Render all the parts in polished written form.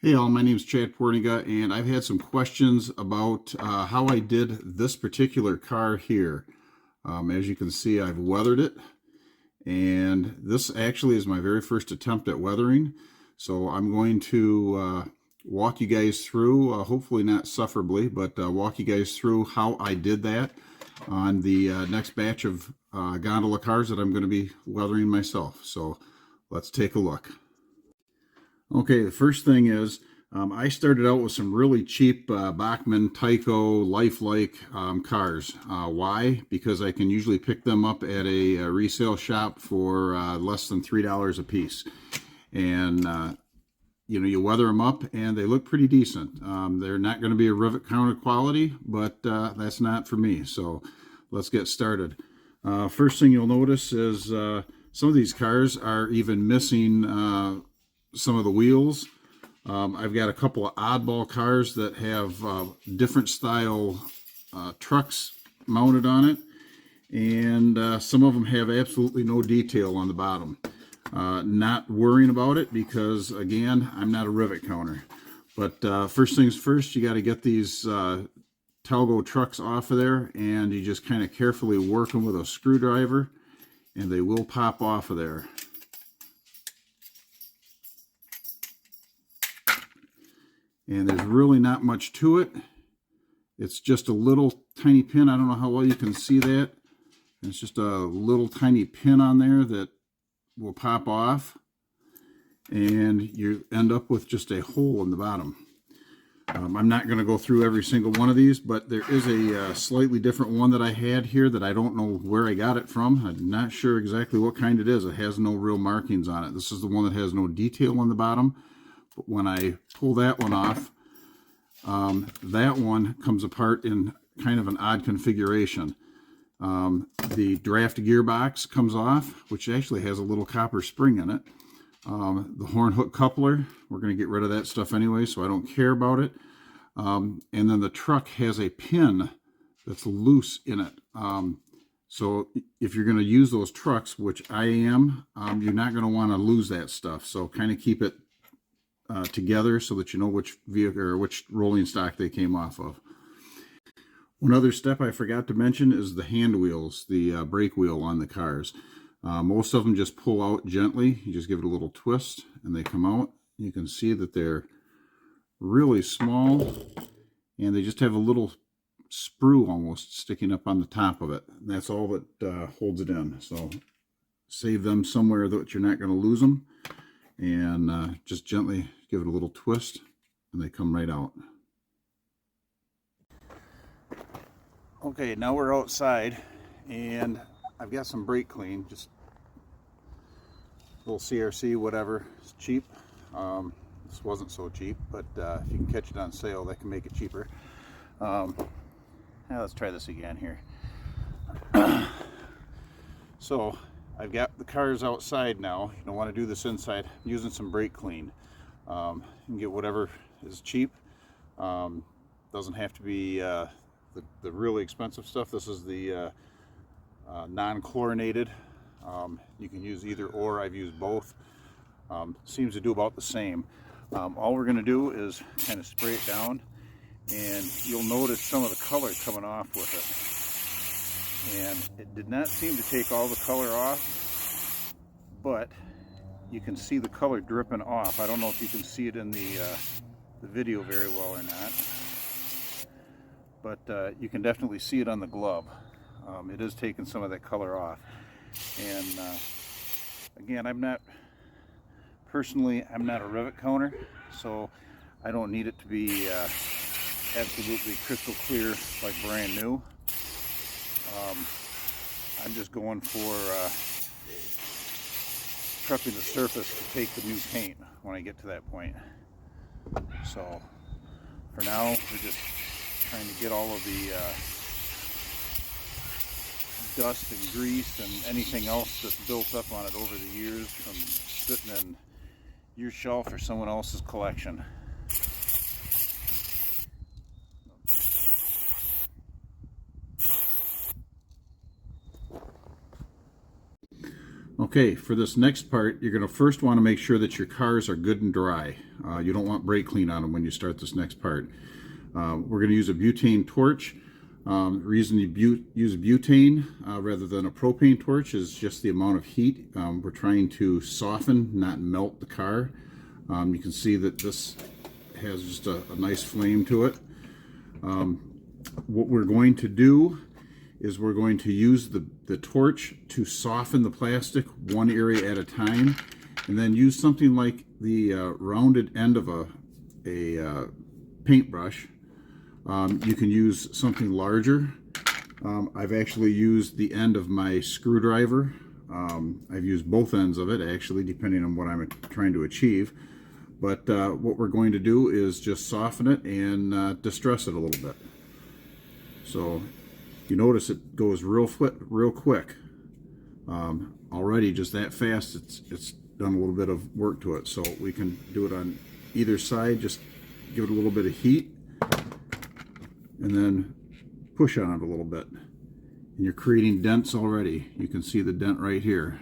Hey all, my name is Chad Porniga, and I've had some questions about how I did this particular car here. As you can see, I've weathered it, and this actually is my very first attempt at weathering. So I'm going to walk you guys through, hopefully not sufferably, but walk you guys through how I did that on the next batch of gondola cars that I'm going to be weathering myself. So let's take a look. Okay, the first thing is I started out with some really cheap Bachmann, Tyco, Lifelike cars. Why? Because I can usually pick them up at a resale shop for less than $3 a piece. And, you know, you weather them up and they look pretty decent. They're not going to be a rivet counter quality, but that's not for me. So let's get started. First thing you'll notice is some of these cars are even missing some of the wheels. I've got a couple of oddball cars that have different style trucks mounted on it, and some of them have absolutely no detail on the bottom. Not worrying about it because, again, I'm not a rivet counter. But first things first, you got to get these Talgo trucks off of there, and you just kind of carefully work them with a screwdriver, and they will pop off of there. And there's really not much to it. It's just a little tiny pin. I don't know how well you can see that. It's just a little tiny pin on there that will pop off. And you end up with just a hole in the bottom. I'm not going to go through every single one of these, but there is a slightly different one that I had here that I don't know where I got it from. I'm not sure exactly what kind it is. It has no real markings on it. This is the one that has no detail on the bottom. But when I pull that one off, that one comes apart in kind of an odd configuration. The draft gearbox comes off, which actually has a little copper spring in it. The horn hook coupler, we're going to get rid of that stuff anyway, so I don't care about it. And then the truck has a pin that's loose in it. So if you're going to use those trucks, which I am, you're not going to want to lose that stuff. So kind of keep it together so that you know which vehicle or which rolling stock they came off of. One other step I forgot to mention is the hand wheels, the brake wheel on the cars. Most of them just pull out gently. You just give it a little twist and they come out. You can see that they're really small and they just have a little sprue almost sticking up on the top of it. And that's all that holds it in. So save them somewhere that you're not going to lose them. And just gently give it a little twist and they come right out. Okay, now we're outside and I've got some brake clean, just a little CRC, whatever. It's cheap. This wasn't so cheap, but if you can catch it on sale, that can make it cheaper. Now let's try this again here. So I've got the cars outside now. You don't want to do this inside. I'm using some brake clean. You can get whatever is cheap. Doesn't have to be the really expensive stuff. This is the non-chlorinated. You can use either or. I've used both. Seems to do about the same. All we're going to do is kind of spray it down, and you'll notice some of the color coming off with it. And it did not seem to take all the color off, but you can see the color dripping off. I don't know if you can see it in the video very well or not, but you can definitely see it on the glove. It is taking some of that color off. And again, I'm not a rivet counter, so I don't need it to be absolutely crystal clear like brand new. I'm just going for prepping the surface to take the new paint when I get to that point. So for now, we're just trying to get all of the dust and grease and anything else that's built up on it over the years from sitting in your shelf or someone else's collection. Okay, for this next part, you're going to first want to make sure that your cars are good and dry. You don't want brake clean on them when you start this next part. We're going to use a butane torch. The reason you use butane rather than a propane torch is just the amount of heat. We're trying to soften, not melt the car. You can see that this has just a nice flame to it. What we're going to do is we're going to use the torch to soften the plastic one area at a time, and then use something like the rounded end of a paintbrush. You can use something larger. I've actually used the end of my screwdriver. I've used both ends of it, actually, depending on what I'm trying to achieve. But what we're going to do is just soften it and distress it a little bit. So you notice it goes real quick. Already just that fast, it's done a little bit of work to it. So we can do it on either side. Just give it a little bit of heat and then push on it a little bit. And you're creating dents already. You can see the dent right here.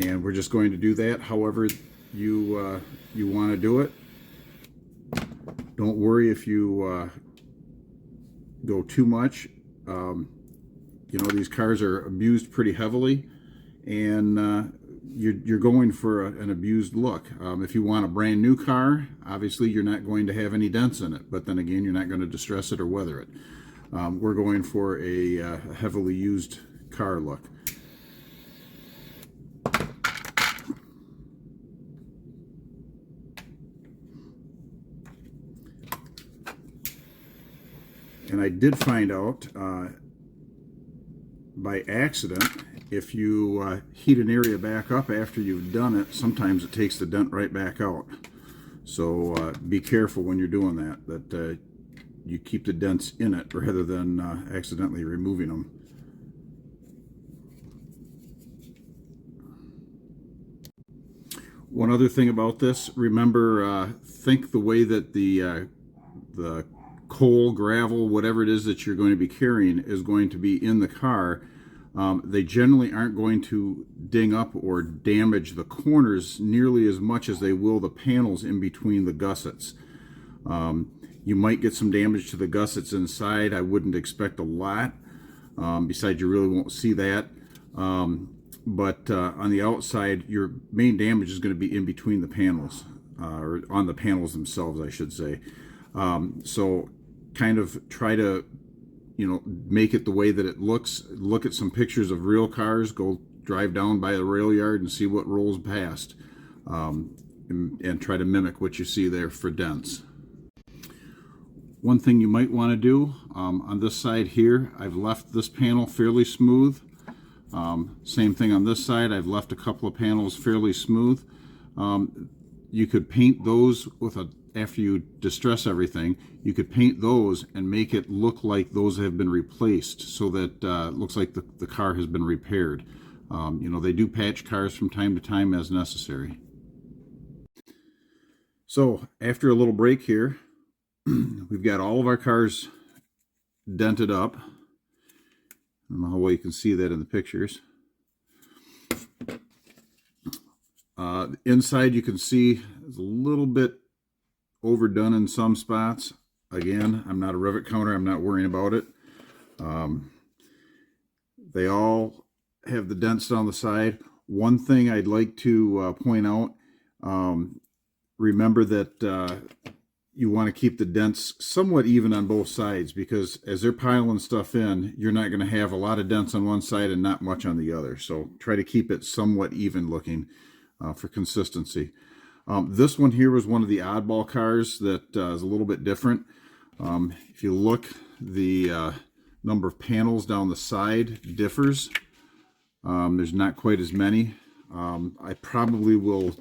And we're just going to do that however you want to do it. Don't worry if you go too much. You know, these cars are abused pretty heavily, and you're going for an abused look. If you want a brand new car, obviously you're not going to have any dents in it, but then again, you're not going to distress it or weather it. We're going for a heavily used car look. And I did find out by accident, if you heat an area back up after you've done it, sometimes it takes the dent right back out. So be careful when you're doing that you keep the dents in it rather than accidentally removing them. One other thing about this, remember, think the way that the coal, gravel, whatever it is that you're going to be carrying is going to be in the car. They generally aren't going to ding up or damage the corners nearly as much as they will the panels in between the gussets. You might get some damage to the gussets inside. I wouldn't expect a lot. Besides, you really won't see that. But on the outside, your main damage is going to be in between the panels, or on the panels themselves, I should say. So kind of try to, you know, make it the way that it looks. Look at some pictures of real cars. Go drive down by the rail yard and see what rolls past, and try to mimic what you see there for dents. One thing you might want to do on this side here, I've left this panel fairly smooth. Same thing on this side. I've left a couple of panels fairly smooth. You could paint those with after you distress everything, you could paint those and make it look like those have been replaced, so that it looks like the car has been repaired. You know, they do patch cars from time to time as necessary. So after a little break here, we've got all of our cars dented up. I don't know how well you can see that in the pictures. Inside you can see it's a little bit overdone in some spots. Again, I'm not a rivet counter. I'm not worrying about it. They all have the dents down the side. One thing I'd like to point out, remember that you want to keep the dents somewhat even on both sides, because as they're piling stuff in, you're not going to have a lot of dents on one side and not much on the other. So try to keep it somewhat even looking for consistency. This one here was one of the oddball cars that is a little bit different. If you look, the number of panels down the side differs. There's not quite as many. I probably will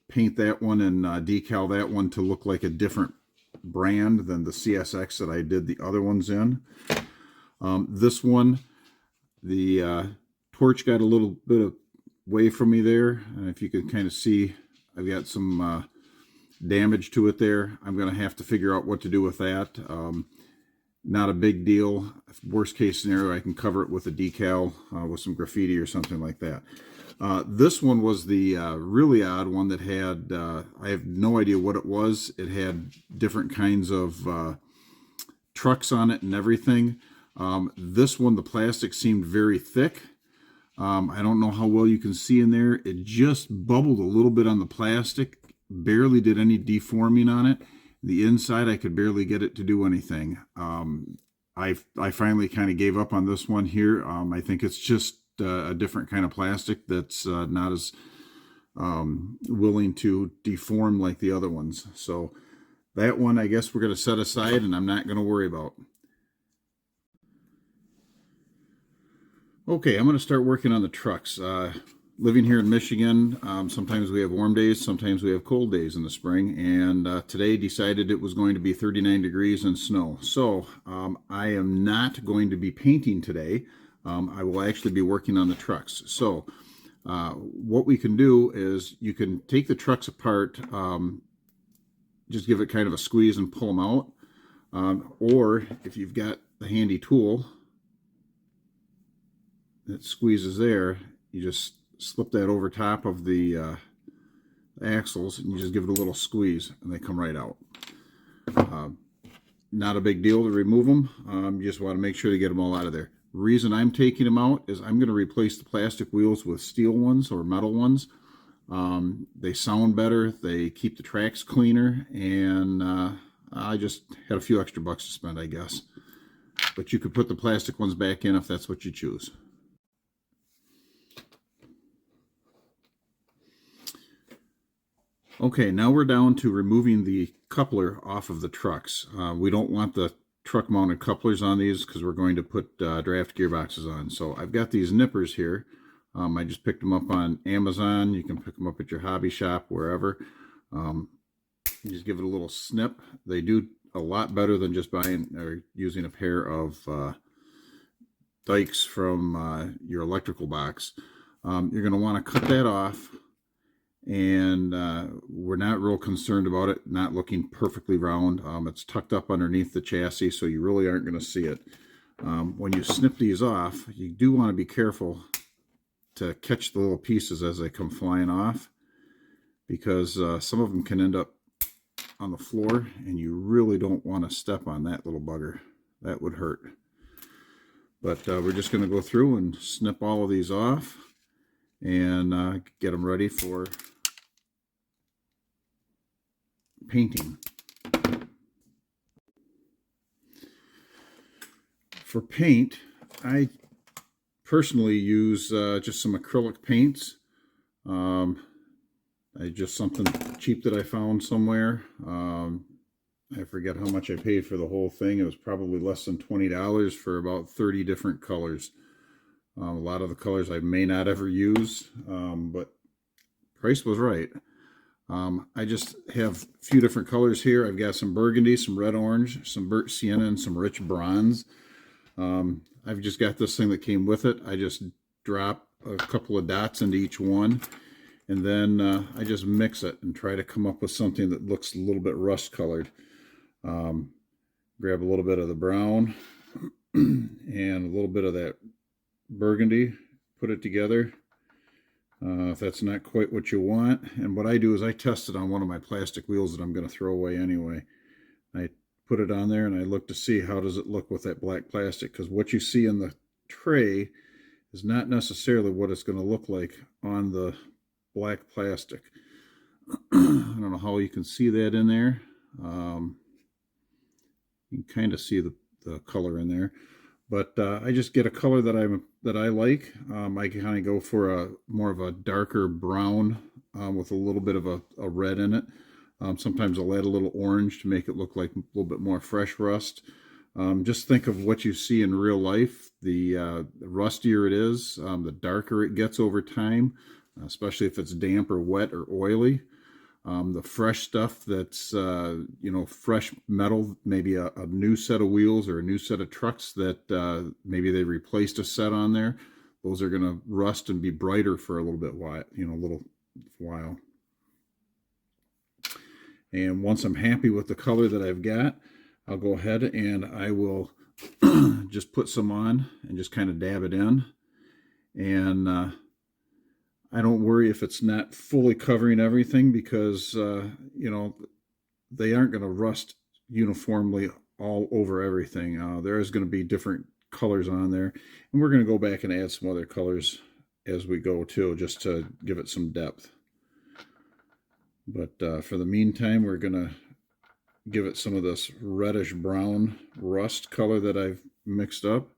paint that one and decal that one to look like a different brand than the CSX that I did the other ones in. This one, the torch got a little bit away from me there, and if you can kind of see, I've got some damage to it there. I'm going to have to figure out what to do with that. Not a big deal. Worst case scenario, I can cover it with a decal with some graffiti or something like that. This one was the really odd one that had, I have no idea what it was. It had different kinds of trucks on it and everything. This one, the plastic seemed very thick. I don't know how well you can see in there. It just bubbled a little bit on the plastic, barely did any deforming on it. The inside, I could barely get it to do anything. I finally kind of gave up on this one here. I think it's just a different kind of plastic that's not as willing to deform like the other ones. So that one, I guess we're going to set aside and I'm not going to worry about. Okay, I'm going to start working on the trucks. Living here in Michigan, sometimes we have warm days, sometimes we have cold days in the spring, and today decided it was going to be 39 degrees and snow. So I am not going to be painting today. I will actually be working on the trucks. So what we can do is you can take the trucks apart, just give it kind of a squeeze and pull them out. Or if you've got the handy tool that squeezes there, you just slip that over top of the axles and you just give it a little squeeze and they come right out. Not a big deal to remove them. You just want to make sure to get them all out of there. The reason I'm taking them out is I'm going to replace the plastic wheels with steel ones or metal ones. They sound better, they keep the tracks cleaner, and I just had a few extra bucks to spend, I guess. But you could put the plastic ones back in if that's what you choose. Okay, now we're down to removing the coupler off of the trucks. We don't want the truck mounted couplers on these because we're going to put draft gearboxes on. So I've got these nippers here. I just picked them up on Amazon. You can pick them up at your hobby shop, wherever. You just give it a little snip. They do a lot better than just buying or using a pair of dikes from your electrical box. You're going to want to cut that off. And we're not real concerned about it not looking perfectly round. It's tucked up underneath the chassis, so you really aren't going to see it. When you snip these off, you do want to be careful to catch the little pieces as they come flying off, because some of them can end up on the floor, and you really don't want to step on that little bugger. That would hurt. But we're just going to go through and snip all of these off and get them ready for painting. For paint, I personally use just some acrylic paints. Just something cheap that I found somewhere. I forget how much I paid for the whole thing. It was probably less than $20 for about 30 different colors. A lot of the colors I may not ever use, but price was right. I just have a few different colors here. I've got some burgundy, some red orange, some burnt sienna, and some rich bronze. I've just got this thing that came with it. I just drop a couple of dots into each one, and then I just mix it and try to come up with something that looks a little bit rust colored. Grab a little bit of the brown and a little bit of that burgundy, put it together. If that's not quite what you want, and what I do is I test it on one of my plastic wheels that I'm going to throw away anyway. I put it on there and I look to see how does it look with that black plastic, because what you see in the tray is not necessarily what it's going to look like on the black plastic. I don't know how you can see that in there. You can kind of see the color in there. But I just get a color that I like. I kind of go for more of a darker brown with a little bit of a red in it. Sometimes I'll add a little orange to make it look like a little bit more fresh rust. Just think of what you see in real life. The rustier it is, the darker it gets over time, especially if it's damp or wet or oily. The fresh stuff that's, fresh metal, maybe a new set of wheels or a new set of trucks that maybe they replaced a set on there. Those are going to rust and be brighter for a little bit while. And once I'm happy with the color that I've got, I'll go ahead and I will just put some on and just kind of dab it in. And I don't worry if it's not fully covering everything, because you know, they aren't going to rust uniformly all over everything. There is going to be different colors on there, and we're going to go back and add some other colors as we go too, just to give it some depth. But for the meantime, we're going to give it some of this reddish brown rust color that I've mixed up,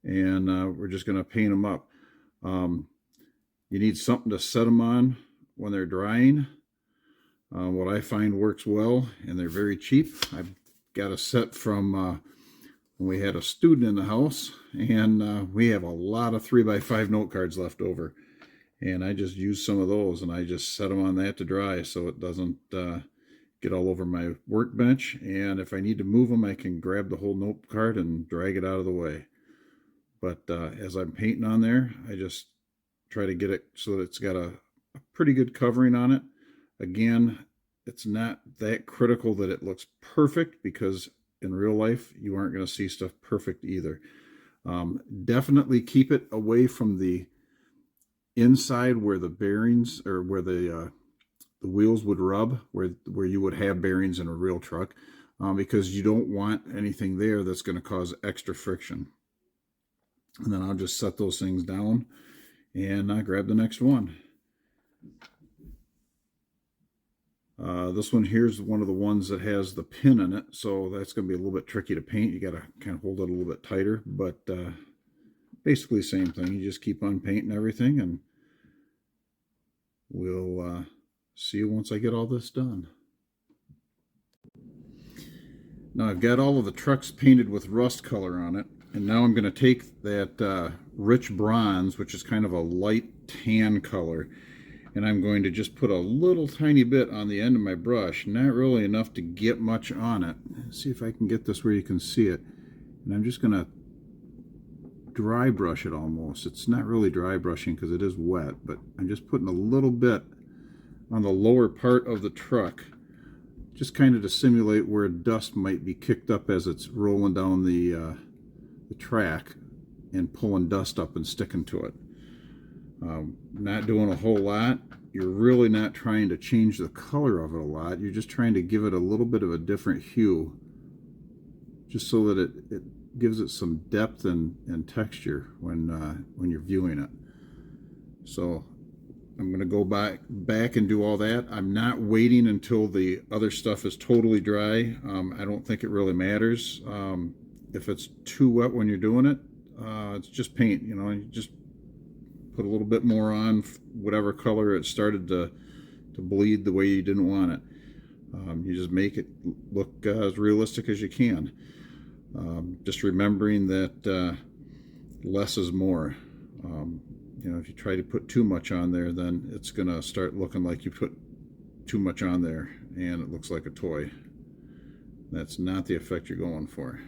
and we're just going to paint them up. You need something to set them on when they're drying. What I find works well, and they're very cheap. I've got a set from when we had a student in the house, and we have a lot of 3x5 note cards left over. And I just use some of those, and I just set them on that to dry so it doesn't get all over my workbench. And if I need to move them, I can grab the whole note card and drag it out of the way. But as I'm painting on there, I just try to get it so that it's got a pretty good covering on it. Again, it's not that critical that it looks perfect, because in real life you aren't going to see stuff perfect either. Definitely keep it away from the inside where the bearings, or where the wheels would rub, where you would have bearings in a real truck, because you don't want anything there that's going to cause extra friction. And then I'll just set those things down and grab the next one. This one here is one of the ones that has the pin in it, so that's going to be a little bit tricky to paint. You got to kind of hold it a little bit tighter, but basically same thing. You just keep on painting everything, and we'll see you once I get all this done. Now I've got all of the trucks painted with rust color on it, and now I'm going to take that rich bronze, which is kind of a light tan color, and I'm going to just put a little tiny bit on the end of my brush, not really enough to get much on it. Let's see if I can get this where you can see it. And I'm just going to dry brush it almost. It's not really dry brushing because it is wet, but I'm just putting a little bit on the lower part of the truck, just kind of to simulate where dust might be kicked up as it's rolling down the track and pulling dust up and sticking to it. Not doing a whole lot. You're really not trying to change the color of it a lot. You're just trying to give it a little bit of a different hue, just so that it gives it some depth and texture when you're viewing it. So I'm going to go back and do all that. I'm not waiting until the other stuff is totally dry. I don't think it really matters. If it's too wet when you're doing it, it's just paint. You know, you just put a little bit more on whatever color it started to bleed the way you didn't want it. You just make it look as realistic as you can. Just remembering that less is more. You know, if you try to put too much on there, then it's going to start looking like you put too much on there and it looks like a toy. That's not the effect you're going for.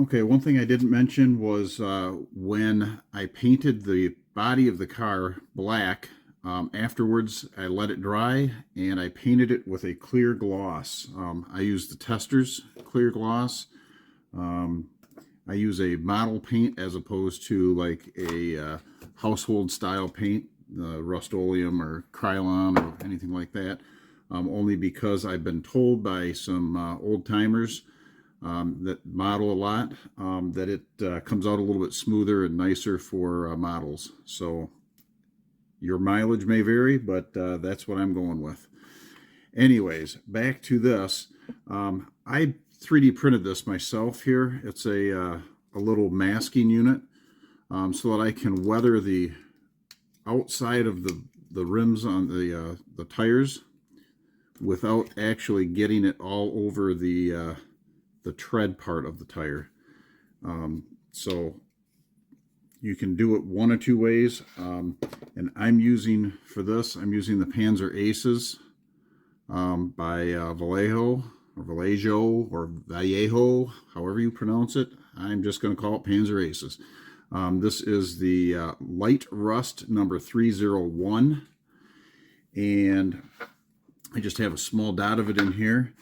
Okay, one thing I didn't mention was when I painted the body of the car black, afterwards I let it dry and I painted it with a clear gloss. I used the Testors clear gloss. I use a model paint as opposed to like a household style paint, Rust-Oleum or Krylon or anything like that, only because I've been told by some old timers that model a lot, that it comes out a little bit smoother and nicer for models. So your mileage may vary, but that's what I'm going with. Anyways, back to this. I 3D printed this myself here. It's a little masking unit, so that I can weather the outside of the rims on the tires without actually getting it all over the tread part of the tire. So you can do it one or two ways, and I'm using for this, I'm using the Panzer Aces by Vallejo or Vallejo, however you pronounce it. I'm just going to call it Panzer Aces. This is the light rust number 301, and I just have a small dot of it in here,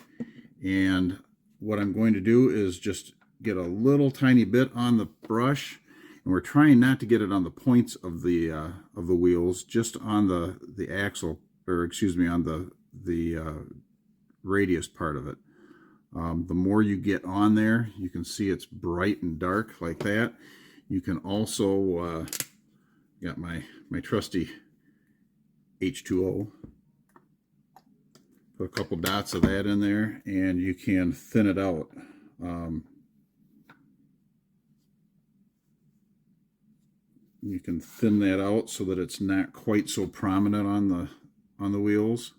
and what I'm going to do is just get a little tiny bit on the brush, and we're trying not to get it on the points of the wheels, just on the axle, or excuse me, on the radius part of it. The more you get on there, you can see it's bright and dark like that. You can also got my trusty H2O. Put a couple dots of that in there, and you can thin it out. You can thin that out so that it's not quite so prominent on the wheels.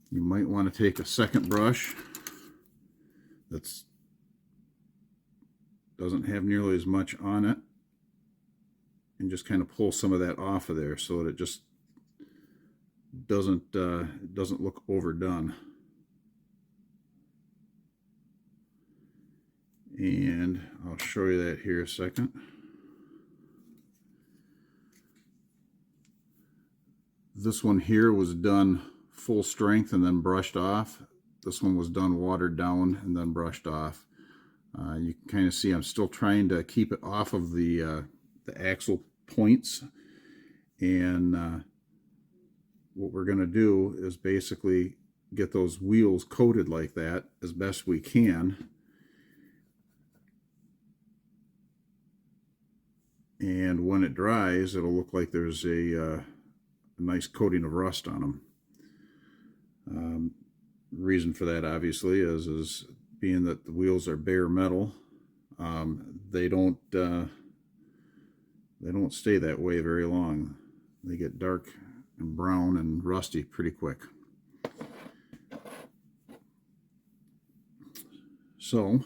You might want to take a second brush that's doesn't have nearly as much on it, and just kind of pull some of that off of there so that it just doesn't look overdone. And I'll show you that here a second. This one here was done full strength and then brushed off. This one was done watered down and then brushed off. You can kind of see I'm still trying to keep it off of the axle points, and what we're going to do is basically get those wheels coated like that as best we can, and when it dries it'll look like there's a nice coating of rust on them. Reason for that obviously is being that the wheels are bare metal. They don't stay that way very long. They get dark and brown and rusty pretty quick. So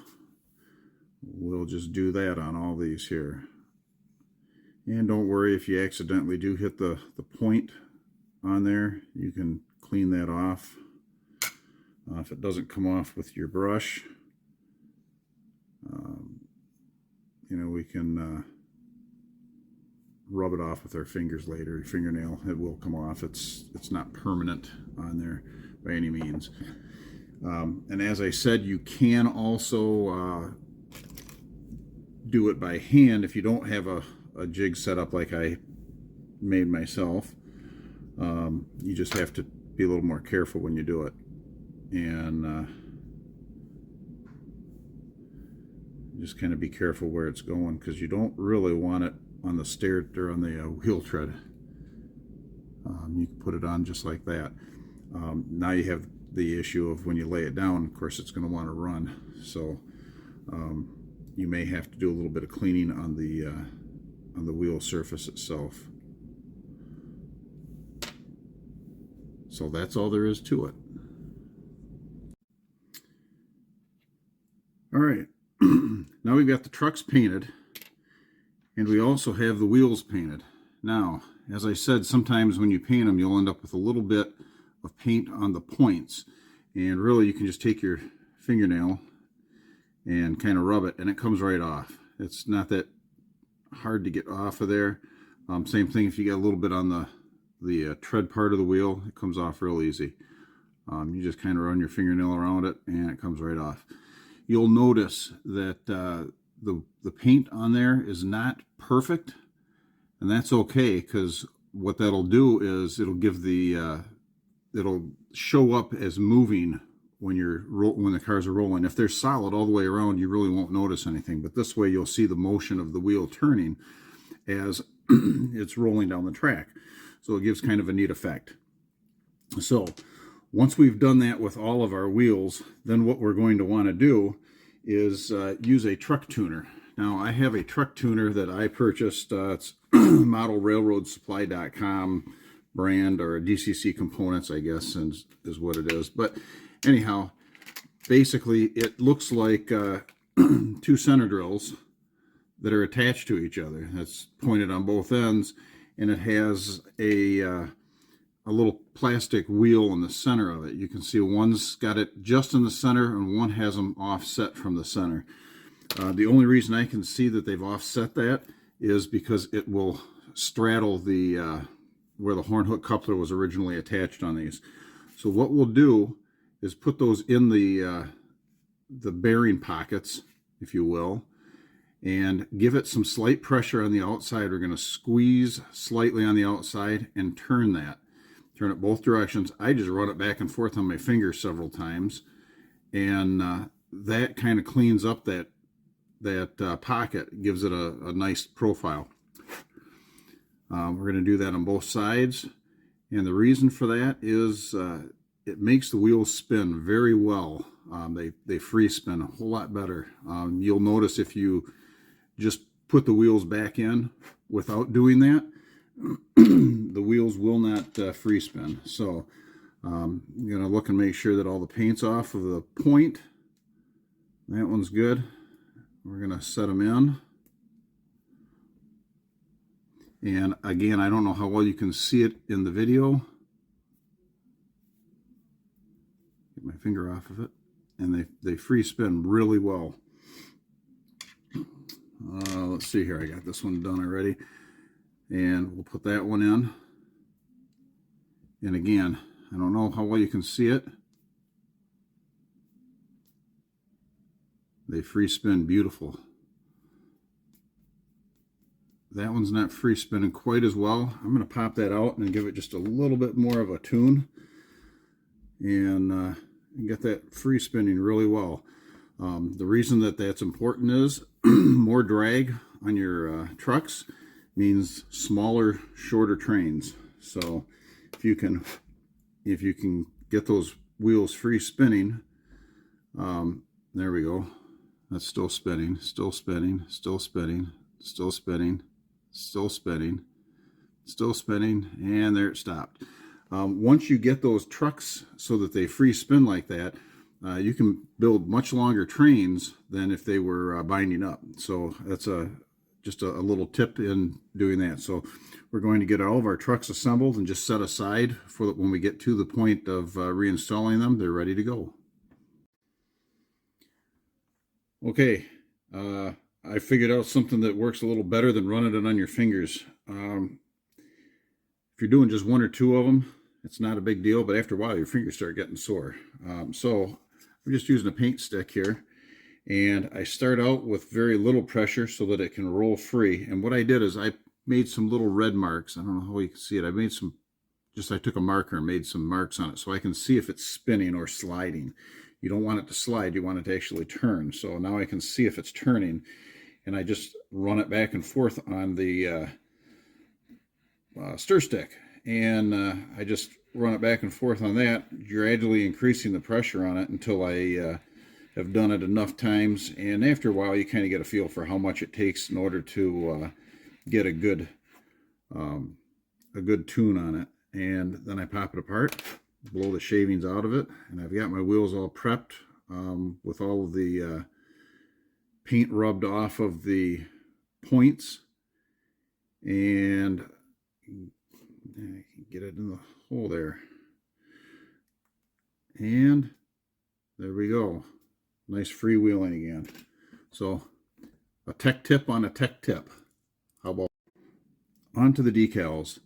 we'll just do that on all these here. And don't worry if you accidentally do hit the point on there, you can clean that off. If it doesn't come off with your brush, you know, we can rub it off with our fingers later. Your fingernail, it will come off. It's not permanent on there by any means. And as I said, you can also do it by hand if you don't have a jig set up like I made myself. You just have to be a little more careful when you do it, and just kind of be careful where it's going, because you don't really want it on the stair or on the wheel tread. You can put it on just like that. Now you have the issue of when you lay it down, of course it's going to want to run, so you may have to do a little bit of cleaning on the wheel surface itself. So that's all there is to it. All right, now we've got the trucks painted, and we also have the wheels painted. Now, as I said, sometimes when you paint them, you'll end up with a little bit of paint on the points, and really you can just take your fingernail and kind of rub it, and it comes right off. It's not that hard to get off of there. Same thing if you get a little bit on the tread part of the wheel, it comes off real easy. You just kind of run your fingernail around it and it comes right off. You'll notice that the paint on there is not perfect, and that's okay, because what that'll do is it'll give it'll show up as moving when the cars are rolling. If they're solid all the way around, you really won't notice anything, but this way you'll see the motion of the wheel turning as it's rolling down the track. So it gives kind of a neat effect. So once we've done that with all of our wheels, then what we're going to want to do is use a truck tuner. Now I have a truck tuner that I purchased. It's modelrailroadsupply.com brand, or DCC Components, I guess, is what it is. But anyhow, basically it looks like two center drills that are attached to each other. That's pointed on both ends, and it has a little plastic wheel in the center of it. You can see one's got it just in the center and one has them offset from the center. The only reason I can see that they've offset that is because it will straddle the where the horn hook coupler was originally attached on these. So what we'll do is put those in the bearing pockets, if you will, and give it some slight pressure on the outside. We're going to squeeze slightly on the outside and turn that. Turn it both directions. I just run it back and forth on my finger several times, and that kind of cleans up that pocket, gives it a nice profile. We're going to do that on both sides, and the reason for that is it makes the wheels spin very well. They free spin a whole lot better. You'll notice if you just put the wheels back in without doing that, the wheels will not free spin. So I'm going to look and make sure that all the paint's off of the point. That one's good. We're going to set them in. And again, I don't know how well you can see it in the video. Get my finger off of it. And they free spin really well. Let's see here. I got this one done already. And we'll put that one in. And again, I don't know how well you can see it. They free spin beautiful. That one's not free spinning quite as well. I'm going to pop that out and give it just a little bit more of a tune. And get that free spinning really well. The reason that that's important is more drag on your trucks means smaller, shorter trains. So if you can get those wheels free spinning, there we go. That's still spinning, still spinning, still spinning, still spinning, still spinning, still spinning, and there it stopped. Once you get those trucks so that they free spin like that, you can build much longer trains than if they were binding up. So that's just a little tip in doing that. So we're going to get all of our trucks assembled and just set aside for when we get to the point of reinstalling them, they're ready to go. Okay, I figured out something that works a little better than running it on your fingers. If you're doing just one or two of them, it's not a big deal, but after a while your fingers start getting sore. So I'm just using a paint stick here, and I start out with very little pressure so that it can roll free. And what I did is I made some little red marks. I don't know how you can see it. I took a marker and made some marks on it so I can see if it's spinning or sliding. You don't want it to slide, you want it to actually turn. So now I can see if it's turning, and I just run it back and forth on the stir stick. And I just run it back and forth on that, gradually increasing the pressure on it until I have done it enough times. And after a while, you kind of get a feel for how much it takes in order to get a good tune on it. And then I pop it apart, blow the shavings out of it, and I've got my wheels all prepped with all of the paint rubbed off of the points. And I can get it in the hole there. And there we go. Nice freewheeling again. So a tech tip on a tech tip. How about on to the decals?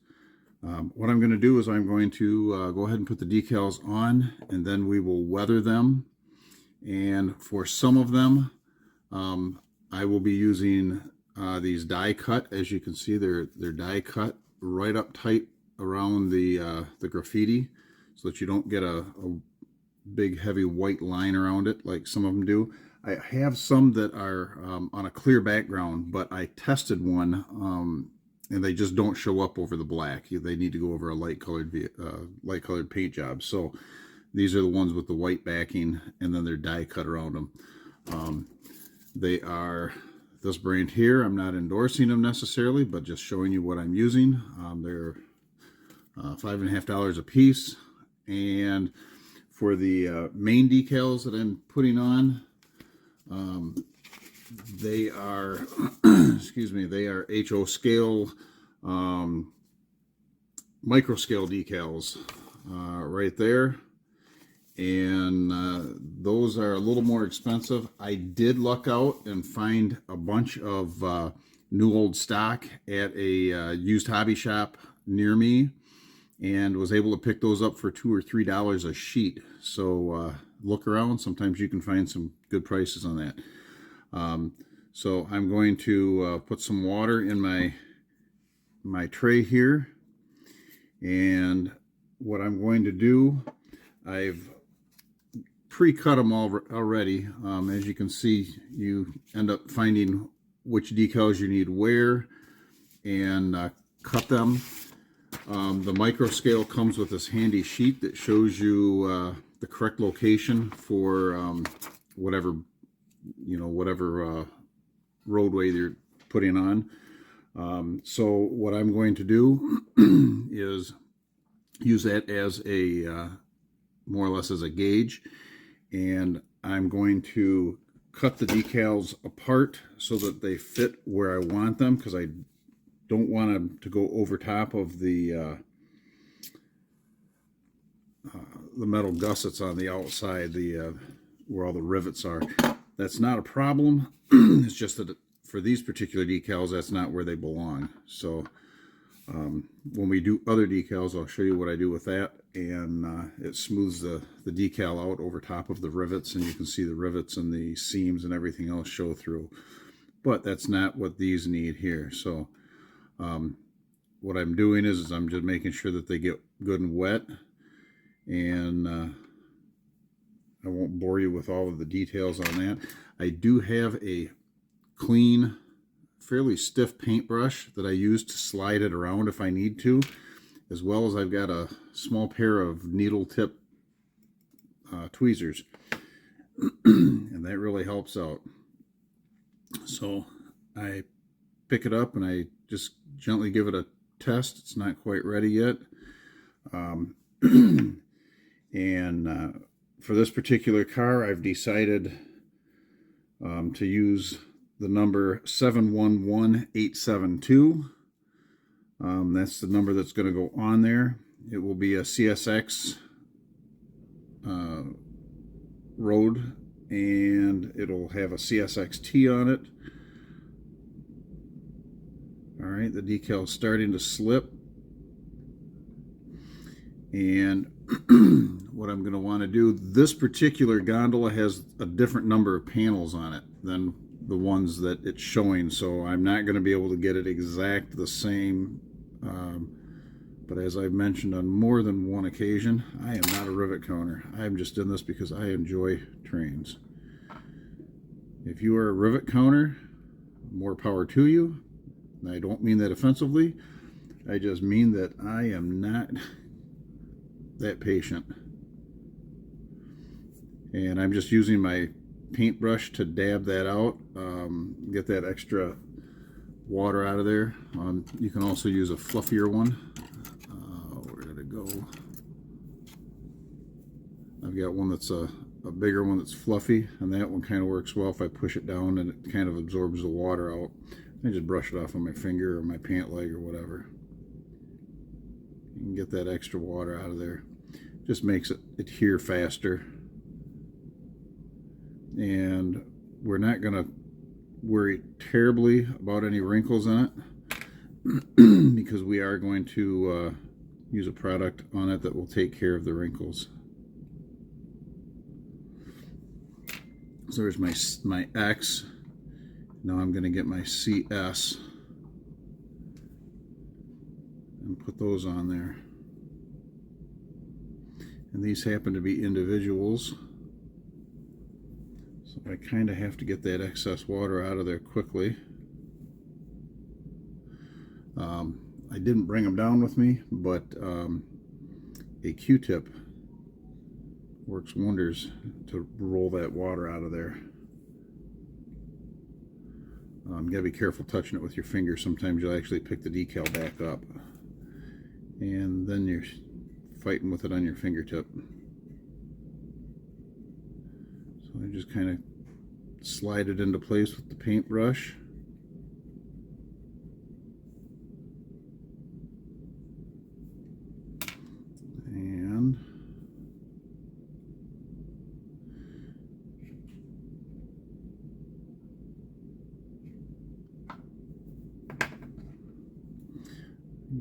What I'm going to do is I'm going to go ahead and put the decals on, and then we will weather them. And for some of them, I will be using these die cut. As you can see, they're die cut right up tight around the graffiti, so that you don't get a big heavy white line around it like some of them do. I have some that are on a clear background, but I tested one and they just don't show up over the black. They need to go over a light colored paint job. So these are the ones with the white backing, and then they're die cut around them. They are this brand here. I'm not endorsing them necessarily, but just showing you what I'm using. They're $5.50 a piece. And for the main decals that I'm putting on, they are, excuse me, they are HO scale, micro scale decals right there. And those are a little more expensive. I did luck out and find a bunch of new old stock at a used hobby shop near me. and was able to pick those up for $2 or $3 a sheet. So look around. Sometimes you can find some good prices on that. So I'm going to put some water in my tray here, and what I'm going to do, I've pre-cut them all already. As you can see, you end up finding which decals you need where, and cut them. The micro scale comes with this handy sheet that shows you the correct location for whatever roadway you're putting on. So what I'm going to do is use that as a more or less as a gauge, and I'm going to cut the decals apart so that they fit where I want them, because I don't want them to go over top of the metal gussets on the outside, where all the rivets are. That's not a problem. It's just that for these particular decals, that's not where they belong. So when we do other decals, I'll show you what I do with that, and it smooths the decal out over top of the rivets, and you can see the rivets and the seams and everything else show through. But that's not what these need here. So what I'm doing is I'm just making sure that they get good and wet, and I won't bore you with all of the details on that. I do have a clean, fairly stiff paintbrush that I use to slide it around if I need to, as well as I've got a small pair of needle tip tweezers, and that really helps out. So I pick it up and I just gently give it a test. It's not quite ready yet. And for this particular car, I've decided to use the number 711872. That's the number that's going to go on there. It will be a CSX road, and it'll have a CSXT on it. All right, the decal's starting to slip, and what I'm going to want to do, this particular gondola has a different number of panels on it than the ones that it's showing, so I'm not going to be able to get it exact the same. But as I've mentioned on more than one occasion, I am not a rivet coner. I'm just in this because I enjoy trains. If you are a rivet coner, more power to you. And I don't mean that offensively. I just mean that I am not that patient. And I'm just using my paintbrush to dab that out, get that extra water out of there. You can also use a fluffier one. Where did it go? I've got one that's a bigger one that's fluffy, and that one kind of works well. If I push it down, and it kind of absorbs the water out. I just brush it off on my finger or my pant leg or whatever. You can get that extra water out of there. Just makes it adhere faster. And we're not going to worry terribly about any wrinkles on it because we are going to use a product on it that will take care of the wrinkles. So there's my X. Now I'm going to get my CS and put those on there. And these happen to be individuals. So I kind of have to get that excess water out of there quickly. I didn't bring them down with me, but a Q-tip works wonders to roll that water out of there. You gotta be careful touching it with your finger. Sometimes you'll actually pick the decal back up, and then you're fighting with it on your fingertip. So I just kind of slide it into place with the paintbrush. And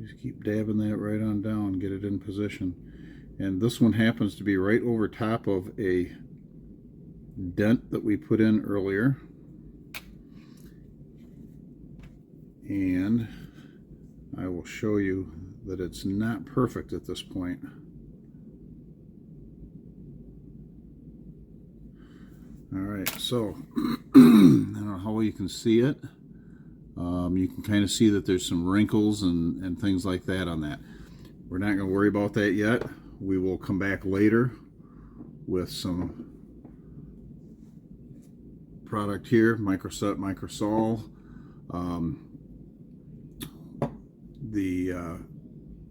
Just keep dabbing that right on down, get it in position. And this one happens to be right over top of a dent that we put in earlier. And I will show you that it's not perfect at this point. Alright, so I don't know how well you can see it. You can kind of see that there's some wrinkles and things like that on that. We're not going to worry about that yet. We will come back later with some product here, Microset, Microsol. The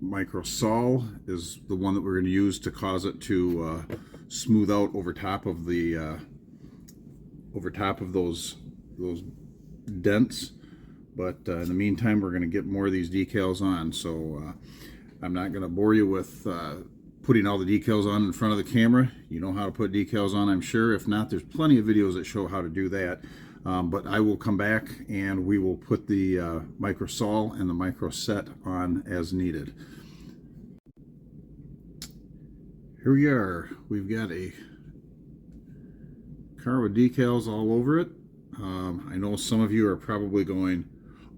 Microsol is the one that we're going to use to cause it to smooth out over top of the those dents. But in the meantime, we're going to get more of these decals on. So I'm not going to bore you with putting all the decals on in front of the camera. You know how to put decals on, I'm sure. If not, there's plenty of videos that show how to do that. But I will come back and we will put the Microsol and the Microset on as needed. Here we are. We've got a car with decals all over it. I know some of you are probably going,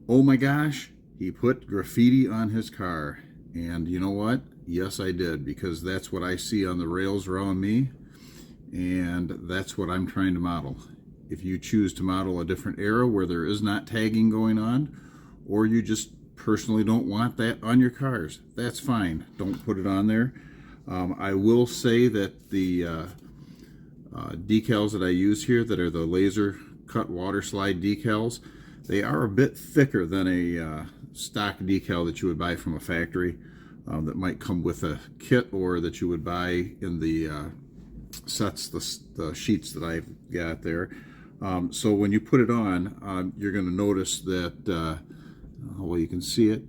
oh my gosh, he put graffiti on his car. And you know what? Yes, I did, because that's what I see on the rails around me, and that's what I'm trying to model. If you choose to model a different era where there is not tagging going on, or you just personally don't want that on your cars, that's fine. Don't put it on there. I will say that the decals that I use here, that are the laser cut water slide decals, they are a bit thicker than a stock decal that you would buy from a factory, that might come with a kit, or that you would buy in the sets, the sheets that I've got there. So when you put it on, you're going to notice that, well, you can see it,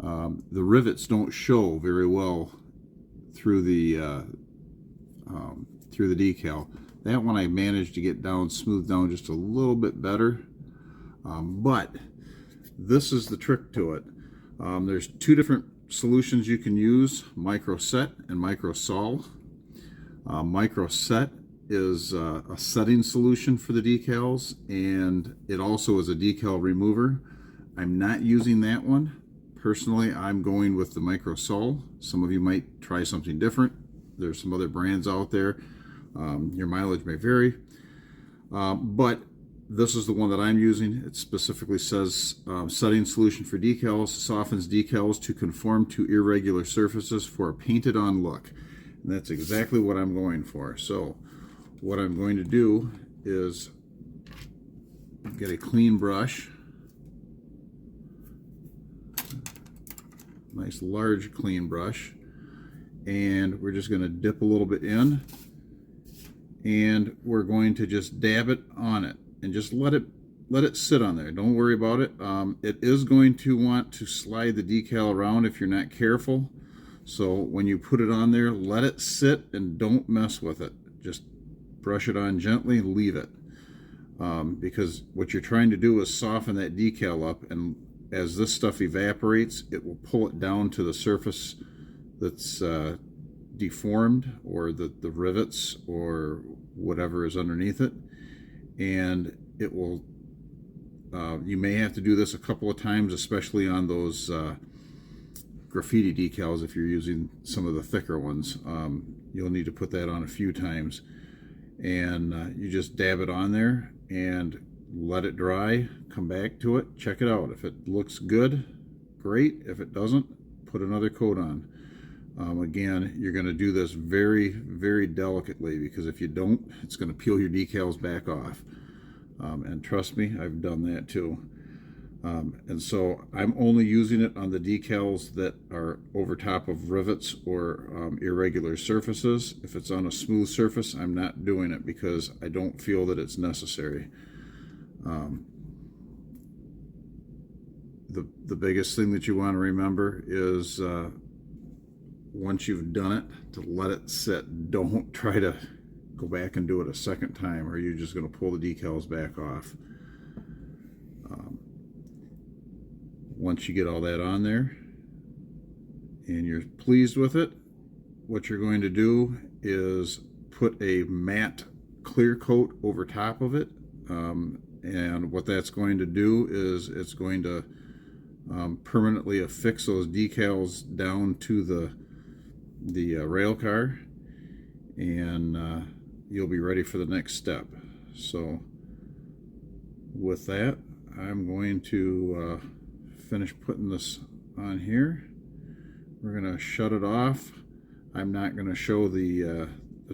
the rivets don't show very well through the decal. That one I managed to get down, smooth down just a little bit better. But this is the trick to it. There's two different solutions you can use, Microset and Microsol. Microset is a setting solution for the decals, and it also is a decal remover. I'm not using that one. Personally, I'm going with the Microsol. Some of you might try something different. There's some other brands out there. Your mileage may vary. But this is the one that I'm using. It specifically says setting solution for decals, softens decals to conform to irregular surfaces for a painted on look. And that's exactly what I'm going for. So what I'm going to do is get a clean brush, nice large clean brush, and we're just going to dip a little bit in, and we're going to just dab it on it and just let it sit on there. Don't worry about it. It is going to want to slide the decal around if you're not careful. So when you put it on there, let it sit and don't mess with it. Just brush it on gently, leave it. Because what you're trying to do is soften that decal up, and as this stuff evaporates, it will pull it down to the surface that's deformed, or the rivets or whatever is underneath it. And it will, you may have to do this a couple of times, especially on those graffiti decals. If you're using some of the thicker ones, you'll need to put that on a few times. And you just dab it on there and let it dry, come back to it, check it out. If it looks good, great. If it doesn't, put another coat on. Again, you're going to do this very, very delicately, because if you don't, it's going to peel your decals back off. And trust me, I've done that too. And so I'm only using it on the decals that are over top of rivets or irregular surfaces. If it's on a smooth surface, I'm not doing it, because I don't feel that it's necessary. The biggest thing that you want to remember is once you've done it, to let it sit. Don't try to go back and do it a second time, or you're just going to pull the decals back off. Once you get all that on there, and you're pleased with it, what you're going to do is put a matte clear coat over top of it. And what that's going to do is it's going to permanently affix those decals down to the rail car, and you'll be ready for the next step. So with that, I'm going to finish putting this on here. We're going to shut it off. I'm not going to show the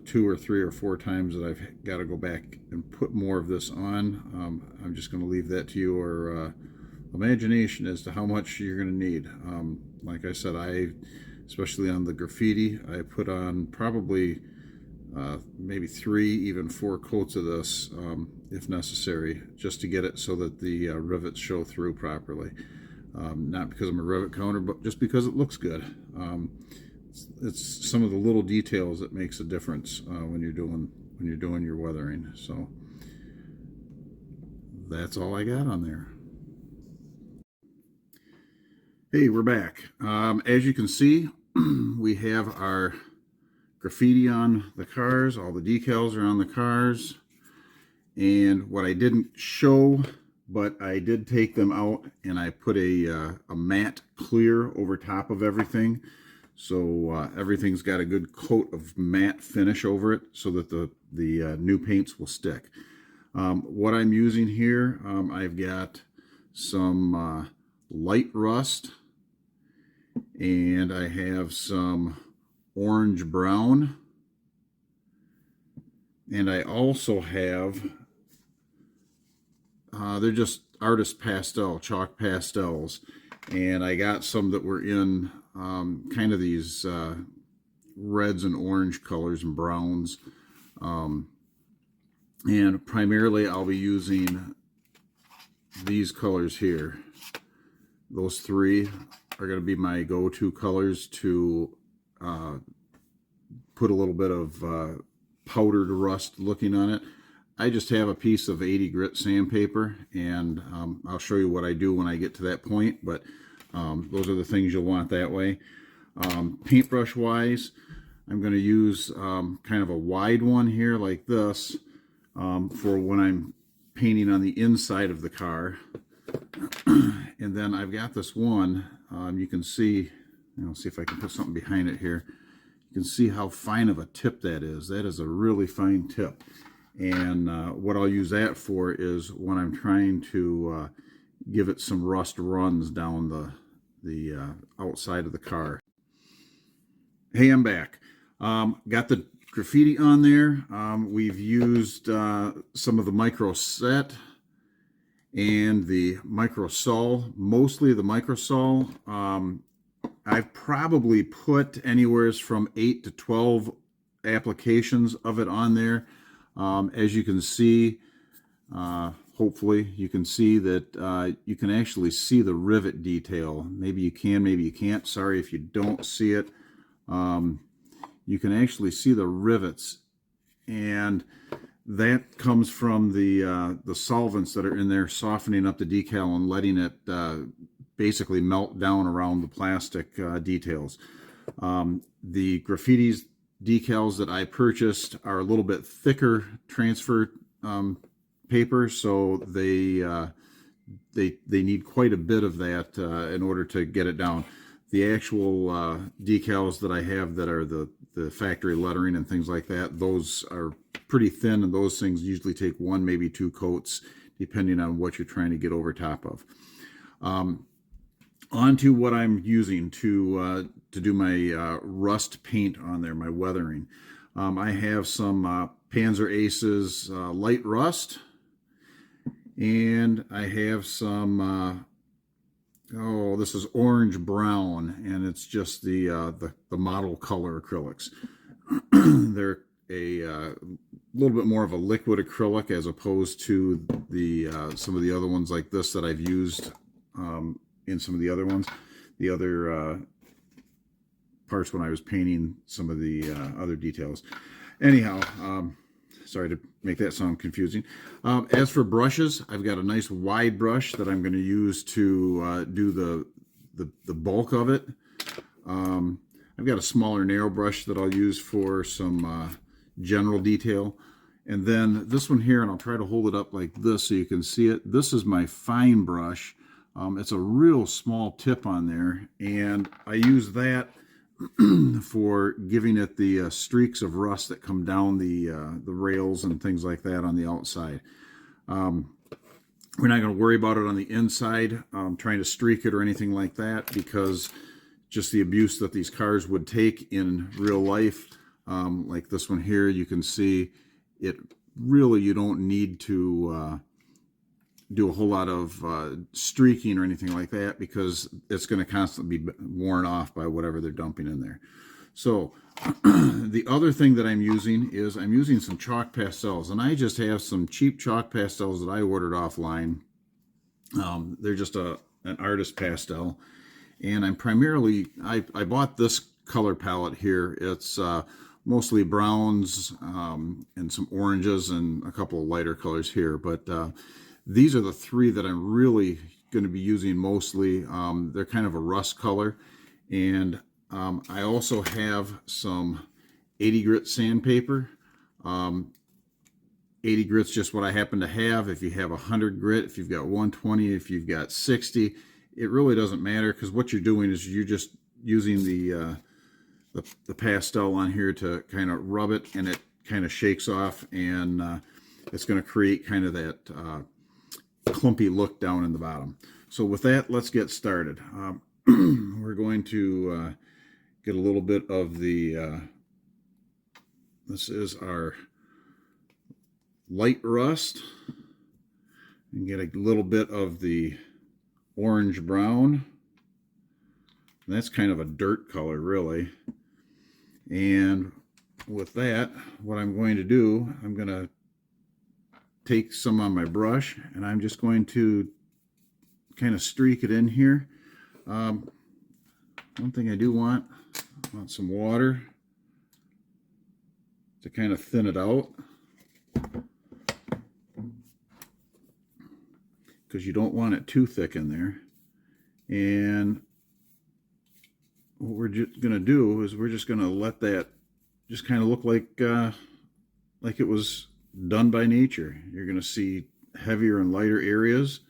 2 or 3 or 4 times that I've got to go back and put more of this on. I'm just going to leave that to your imagination as to how much you're going to need. Like I said, especially on the graffiti, I put on probably maybe 3, even 4 coats of this if necessary, just to get it so that the rivets show through properly. Not because I'm a rivet counter, but just because it looks good. It's some of the little details that makes a difference when you're doing your weathering. So that's all I got on there. Hey, we're back. As you can see, we have our graffiti on the cars. All the decals are on the cars. And what I didn't show, but I did take them out and I put a matte clear over top of everything. So everything's got a good coat of matte finish over it so that the new paints will stick. What I'm using here, I've got some light rust, and I have some orange brown, and I also have they're just artist pastel, chalk pastels, and I got some that were in kind of these reds and orange colors and browns, and primarily I'll be using these colors here. Those 3 are going to be my go-to colors to put a little bit of powdered rust looking on it. I just have a piece of 80 grit sandpaper, and I'll show you what I do when I get to that point, but those are the things you'll want that way. Paintbrush wise, I'm going to use kind of a wide one here like this for when I'm painting on the inside of the car. And then I've got this one, you can see, I'll see if I can put something behind it here. You can see how fine of a tip that is. That is a really fine tip. And what I'll use that for is when I'm trying to give it some rust runs down the outside of the car. Hey, I'm back. Got the graffiti on there. We've used some of the micro set and the micro sol, mostly the micro sol. I've probably put anywhere from 8 to 12 applications of it on there. As you can see, hopefully you can see that you can actually see the rivet detail. Maybe you can, maybe you can't. Sorry if you don't see it. You can actually see the rivets, and that comes from the solvents that are in there softening up the decal and letting it basically melt down around the plastic details. The graffitis decals that I purchased are a little bit thicker transfer paper, so they need quite a bit of that in order to get it down. The actual decals that I have that are the factory lettering and things like that, those are pretty thin, and those things usually take 1, maybe 2 coats, depending on what you're trying to get over top of. On to what I'm using to do my rust paint on there, my weathering. I have some Panzer Aces light rust, and I have some this is orange brown, and it's just the model color acrylics. They're a little bit more of a liquid acrylic as opposed to the some of the other ones like this that I've used in some of the other ones, the other parts when I was painting some of the other details. Anyhow, sorry to make that sound confusing. As for brushes, I've got a nice wide brush that I'm going to use to do the bulk of it. I've got a smaller narrow brush that I'll use for some general detail. And then this one here, and I'll try to hold it up like this so you can see it. This is my fine brush. It's a real small tip on there, and I use that for giving it the streaks of rust that come down the rails and things like that on the outside. We're not going to worry about it on the inside, trying to streak it or anything like that, because just the abuse that these cars would take in real life, like this one here, you can see it really, you don't need to do a whole lot of streaking or anything like that, because it's going to constantly be worn off by whatever they're dumping in there. So the other thing that I'm using is I'm using some chalk pastels, and I just have some cheap chalk pastels that I ordered offline. They're just an artist pastel, and I'm primarily, I bought this color palette here. It's mostly browns and some oranges and a couple of lighter colors here, but these are the three that I'm really going to be using mostly. They're kind of a rust color, and I also have some 80 grit sandpaper. 80 grit's just what I happen to have. If you have 100 grit, if you've got 120, if you've got 60, it really doesn't matter, because what you're doing is you're just using the pastel on here to kind of rub it, and it kind of shakes off, and it's going to create kind of that clumpy look down in the bottom. So with that, let's get started. We're going to get a little bit of the, this is our light rust, and get a little bit of the orange brown. And that's kind of a dirt color, really. And with that, what I'm going to do, I'm going to take some on my brush, and I'm just going to kind of streak it in here. One thing I do want some water to kind of thin it out, because you don't want it too thick in there. And what we're just going to do is we're just going to let that just kind of look like it was done by nature. You're going to see heavier and lighter areas,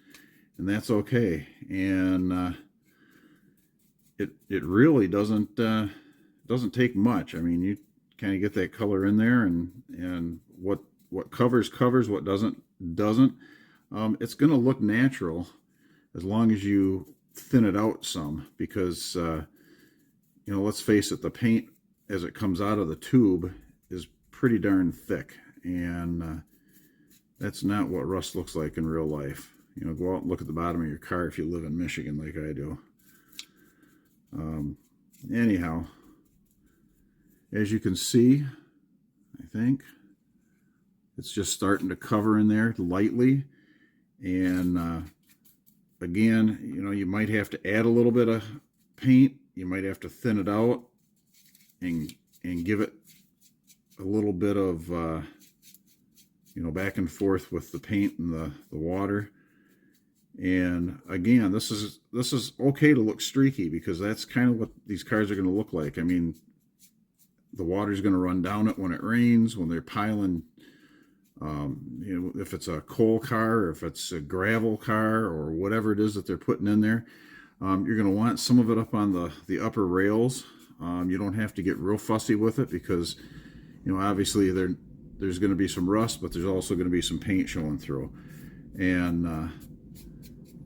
and that's okay. And it really doesn't take much. I mean, you kind of get that color in there, and what covers, what doesn't. It's going to look natural as long as you thin it out some, because you know, let's face it, the paint as it comes out of the tube is pretty darn thick, and that's not what rust looks like in real life. You know, go out and look at the bottom of your car if you live in Michigan like I do. Anyhow, as you can see, I think it's just starting to cover in there lightly. And again, you know, you might have to add a little bit of paint. You might have to thin it out and give it a little bit of you know, back and forth with the paint and the water. And again, this is okay to look streaky, because that's kind of what these cars are going to look like. I mean, the water's going to run down it when it rains, when they're piling. You know, if it's a coal car, or if it's a gravel car, or whatever it is that they're putting in there, you're going to want some of it up on the upper rails. You don't have to get real fussy with it, because, you know, obviously there's going to be some rust, but there's also going to be some paint showing through. And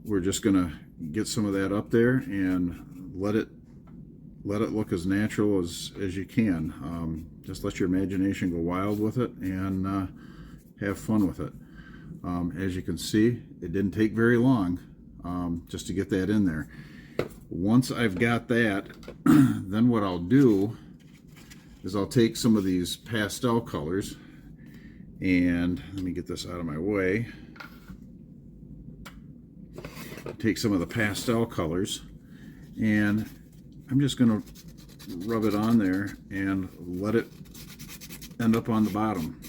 we're just going to get some of that up there and let it look as natural as you can. Just let your imagination go wild with it, and have fun with it. As you can see, it didn't take very long just to get that in there. Once I've got that, then what I'll do is I'll take some of these pastel colors, and let me get this out of my way. Take some of the pastel colors, and I'm just going to rub it on there and let it end up on the bottom.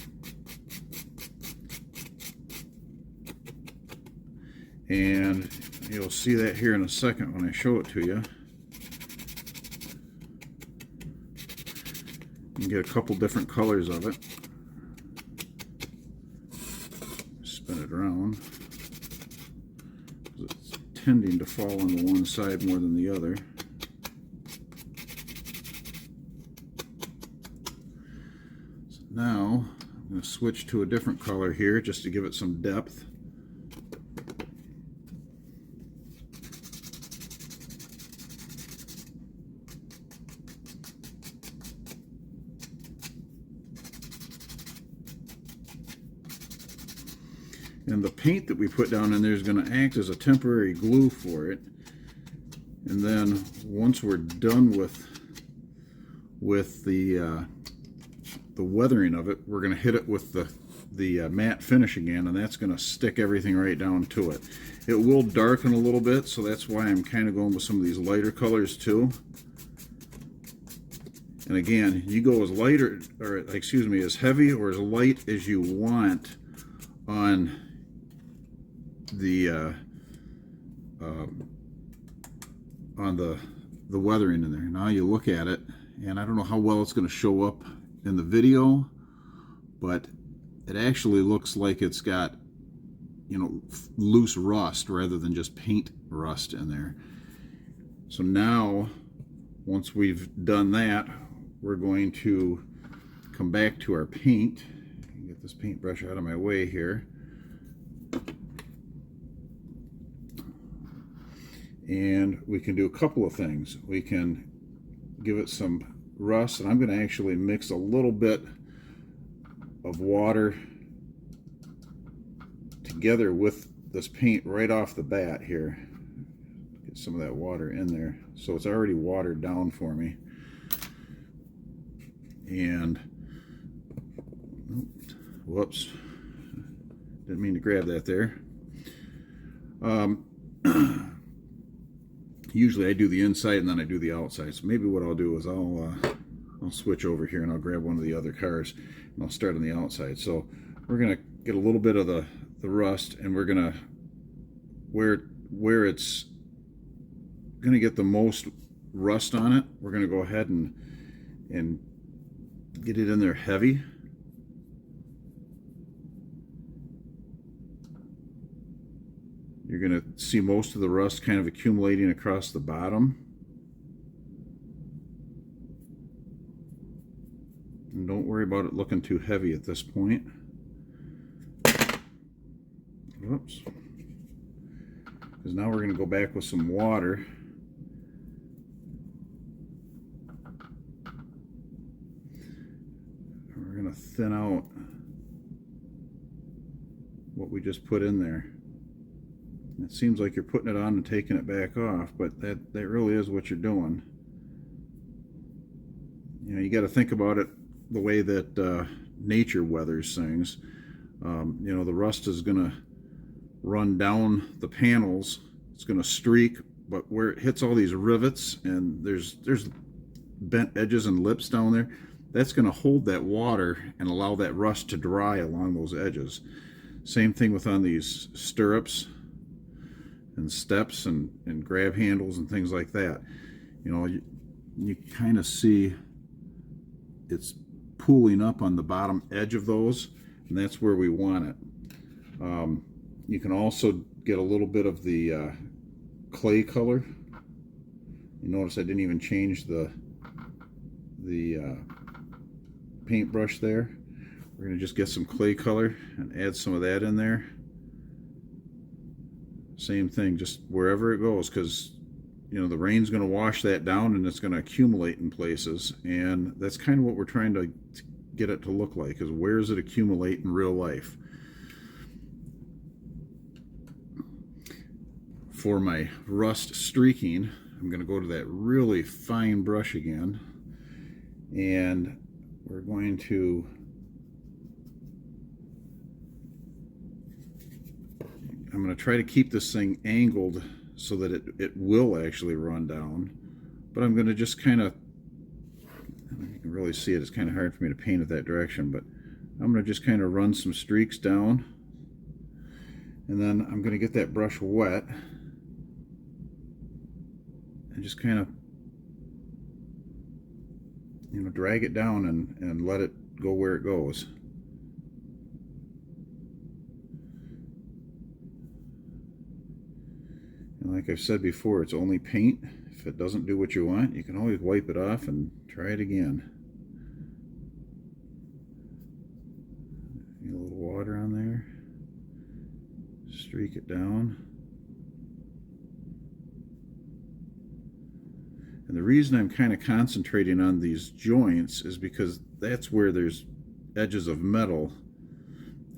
And you'll see that here in a second when I show it to you. You get a couple different colors of it. Spin it around. It's tending to fall on the one side more than the other. So now I'm going to switch to a different color here just to give it some depth. And the paint that we put down in there is going to act as a temporary glue for it. And then once we're done with the weathering of it, we're going to hit it with the matte finish again, and that's going to stick everything right down to it. It will darken a little bit, so that's why I'm kind of going with some of these lighter colors too. And again, you go as lighter, or excuse me, as heavy or as light as you want on the weathering in there. Now you look at it, and I don't know how well it's going to show up in the video, but it actually looks like it's got, you know, loose rust rather than just paint rust in there. So now, once we've done that, we're going to come back to our paint. Get this paintbrush out of my way here. And we can do a couple of things. We can give it some rust, and I'm going to actually mix a little bit of water together with this paint right off the bat here. Get some of that water in there. So it's already watered down for me. And whoops, didn't mean to grab that there. Usually I do the inside and then I do the outside. So maybe what I'll do is I'll switch over here and I'll grab one of the other cars and I'll start on the outside. So we're gonna get a little bit of the rust, and we're gonna where it's gonna get the most rust on it, we're gonna go ahead and get it in there heavy. You're going to see most of the rust kind of accumulating across the bottom. And don't worry about it looking too heavy at this point. Whoops. Because now we're going to go back with some water. And we're going to thin out what we just put in there. It seems like you're putting it on and taking it back off, but that really is what you're doing. You know, you got to think about it the way that nature weathers things. You know, the rust is going to run down the panels. It's going to streak, but where it hits all these rivets and there's bent edges and lips down there, that's going to hold that water and allow that rust to dry along those edges. Same thing with on these stirrups and steps and grab handles and things like that. You know, you kind of see it's pooling up on the bottom edge of those, and that's where we want it. You can also get a little bit of the clay color. You notice I didn't even change the paintbrush there. We're going to just get some clay color and add some of that in there. Same thing, just wherever it goes, because you know the rain's going to wash that down and it's going to accumulate in places, and that's kind of what we're trying to get it to look like, is where does it accumulate in real life. For my rust streaking, I'm going to go to that really fine brush again, and we're going to I'm going to try to keep this thing angled so that it will actually run down, but I'm going to just kind of, you can really see it, it's kind of hard for me to paint it that direction, but I'm going to just kind of run some streaks down, and then I'm going to get that brush wet and just kind of drag it down and let it go where it goes. And like I've said before, it's only paint. If it doesn't do what you want, you can always wipe it off and try it again. A little water on there. Streak it down. And the reason I'm kind of concentrating on these joints is because that's where there's edges of metal,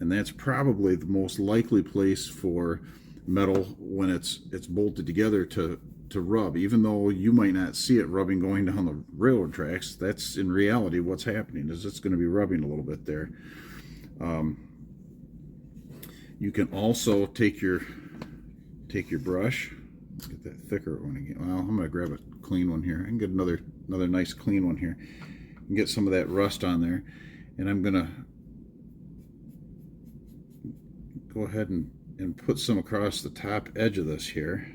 and that's probably the most likely place for metal when it's bolted together to rub. Even though you might not see it rubbing going down the railroad tracks, that's in reality what's happening, is it's going to be rubbing a little bit there. You can also take your brush, get that thicker one again. Well, I'm going to grab a clean one here. I can get another nice clean one here and get some of that rust on there. And I'm going to go ahead and put some across the top edge of this here.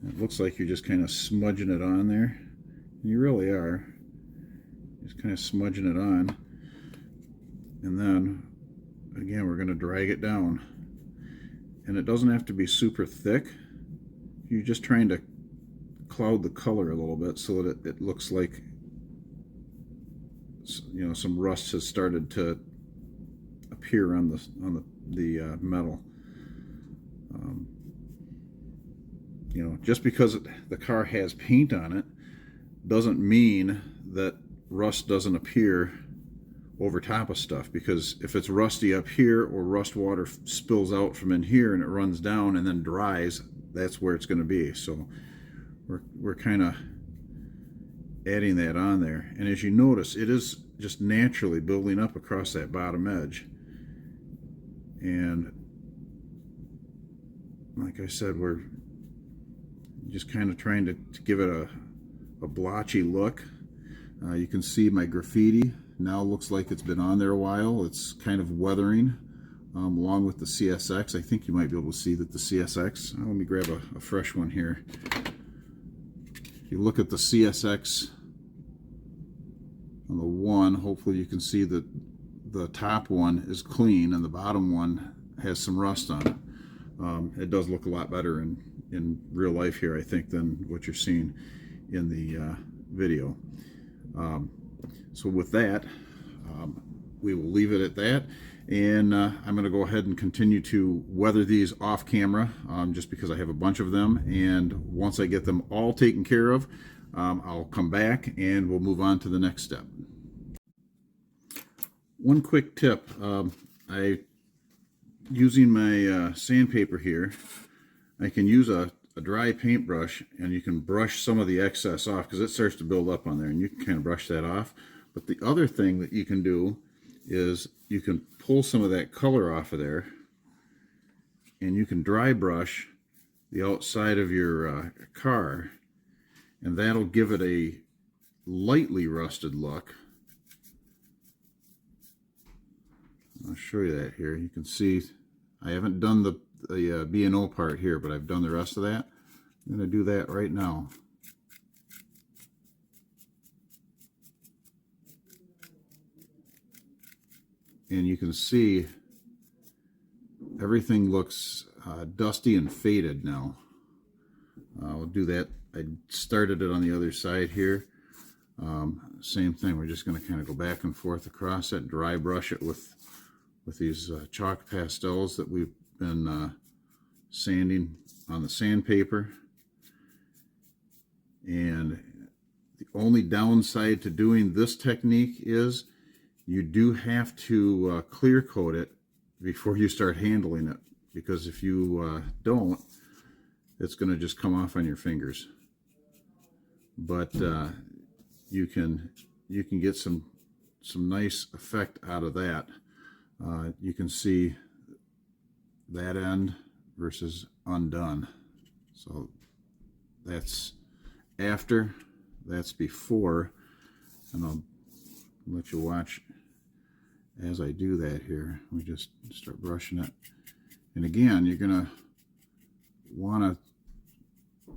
It looks like you're just kind of smudging it on there. And you really are. Just kind of smudging it on. And then, again, we're going to drag it down. And it doesn't have to be super thick. You're just trying to cloud the color a little bit so that it looks like, some rust has started to appear on the metal. Just because the car has paint on it doesn't mean that rust doesn't appear over top of stuff, because if it's rusty up here or rust water spills out from in here and it runs down and then dries, that's where it's going to be. So we're kind of adding that on there, and as you notice, it is just naturally building up across that bottom edge. And like I said, we're just kind of trying to give it a blotchy look. You can see my graffiti now looks like it's been on there a while. It's kind of weathering along with the CSX. I think you might be able to see that the CSX, let me grab a fresh one here. If you look at the CSX on the one, hopefully you can see that the top one is clean and the bottom one has some rust on it. It does look a lot better in real life here, I think, than what you're seeing in the video. So with that, we will leave it at that, and I'm going to go ahead and continue to weather these off camera, just because I have a bunch of them, and once I get them all taken care of, I'll come back and we'll move on to the next step. One quick tip, using my sandpaper here, I can use a dry paintbrush, and you can brush some of the excess off because it starts to build up on there, and you can kind of brush that off. But the other thing that you can do is you can pull some of that color off of there, and you can dry brush the outside of your car, and that'll give it a lightly rusted look. I'll show you that here. You can see I haven't done the B&O part here, but I've done the rest of that. I'm going to do that right now. And you can see everything looks dusty and faded now. I'll do that. I started it on the other side here. Same thing. We're just going to kind of go back and forth across it, dry brush it with these chalk pastels that we've been sanding on the sandpaper. And the only downside to doing this technique is you do have to clear coat it before you start handling it, because if you don't, it's going to just come off on your fingers. But you can get some nice effect out of that. You can see that end versus undone. So that's after, that's before, and I'll let you watch as I do that here. We just start brushing it, and again, you're gonna want to,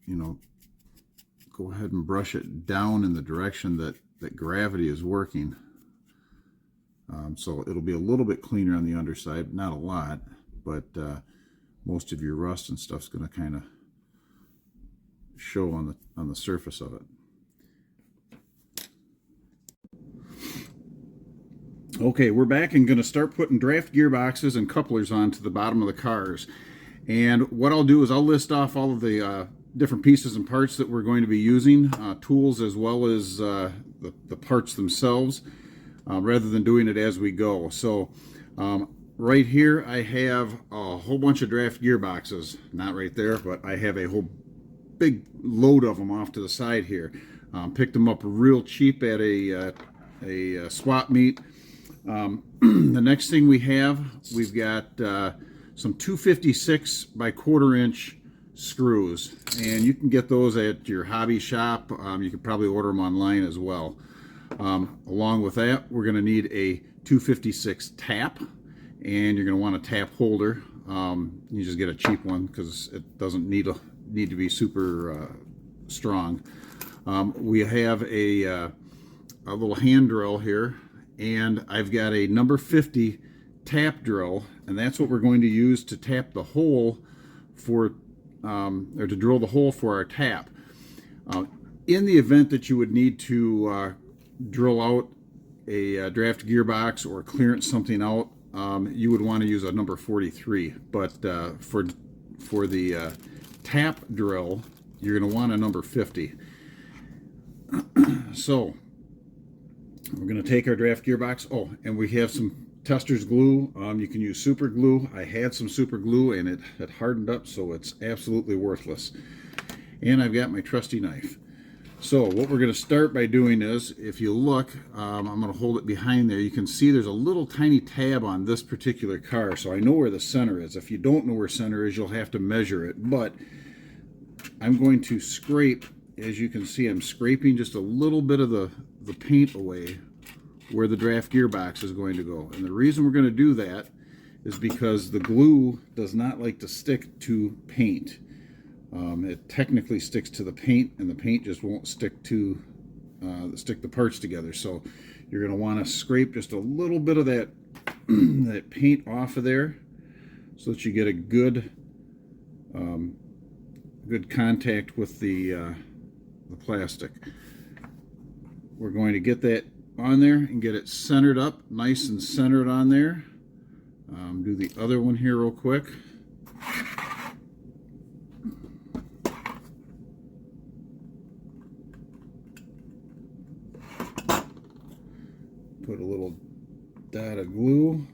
you know, go ahead and brush it down in the direction that gravity is working. So it'll be a little bit cleaner on the underside, not a lot, but most of your rust and stuff's going to kind of show on the surface of it. Okay, we're back and going to start putting draft gearboxes and couplers onto the bottom of the cars. And what I'll do is I'll list off all of the different pieces and parts that we're going to be using, tools as well as the parts themselves, rather than doing it as we go. So right here I have a whole bunch of draft gearboxes. Not right there, but I have a whole big load of them off to the side here. Picked them up real cheap at a swap meet. The next thing we've got some 256 by 1/4 inch screws, and you can get those at your hobby shop. You can probably order them online as well. Along with that, we're going to need a 256 tap, and you're going to want a tap holder. You just get a cheap one because it doesn't need to be super strong. We have a little hand drill here, and I've got a number 50 tap drill, and that's what we're going to use to tap the hole for, or to drill the hole for our tap. In the event that you would need to drill out a draft gearbox or clearance something out, you would want to use a number 43. But for the tap drill, you're going to want a number 50. So we're going to take our draft gearbox. Oh, and we have some Tester's glue. You can use super glue. I had some super glue and it had hardened up, so it's absolutely worthless. And I've got my trusty knife. So what we're going to start by doing is, if you look, I'm going to hold it behind there. You can see there's a little tiny tab on this particular car, so I know where the center is. If you don't know where center is, you'll have to measure it. But I'm going to scrape, as you can see, I'm scraping just a little bit of the paint away where the draft gearbox is going to go. And the reason we're going to do that is because the glue does not like to stick to paint. It technically sticks to the paint, and the paint just won't stick to stick the parts together. So you're going to want to scrape just a little bit of that that paint off of there, so that you get a good good contact with the plastic. We're going to get that on there and get it centered up, nice and centered on there. Do the other one here real quick. Put a little dot of glue.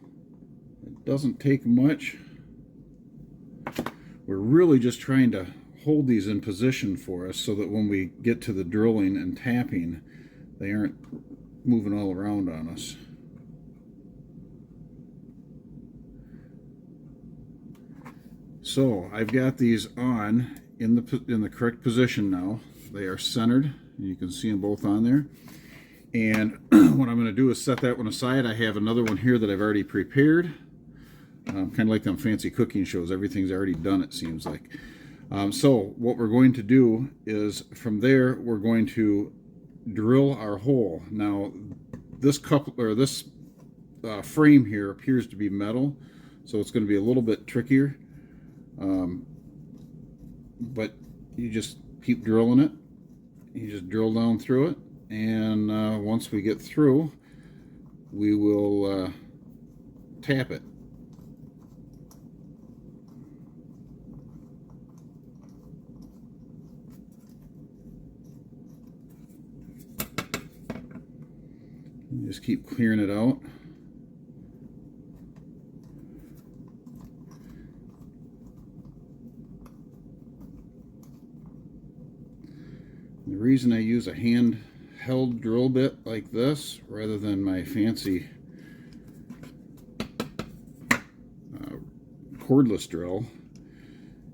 It doesn't take much. We're really just trying to hold these in position for us so that when we get to the drilling and tapping, they aren't moving all around on us. So I've got these on in the correct position now. They are centered. You can see them both on there. And what I'm going to do is set that one aside. I have another one here that I've already prepared. Kind of like them fancy cooking shows. Everything's already done, it seems like. So what we're going to do is, from there, we're going to drill our hole. Now, this frame here appears to be metal, so it's going to be a little bit trickier. But you just keep drilling it. You just drill down through it, and once we get through, we will tap it. And just keep clearing it out. The reason I use a handheld drill bit like this rather than my fancy cordless drill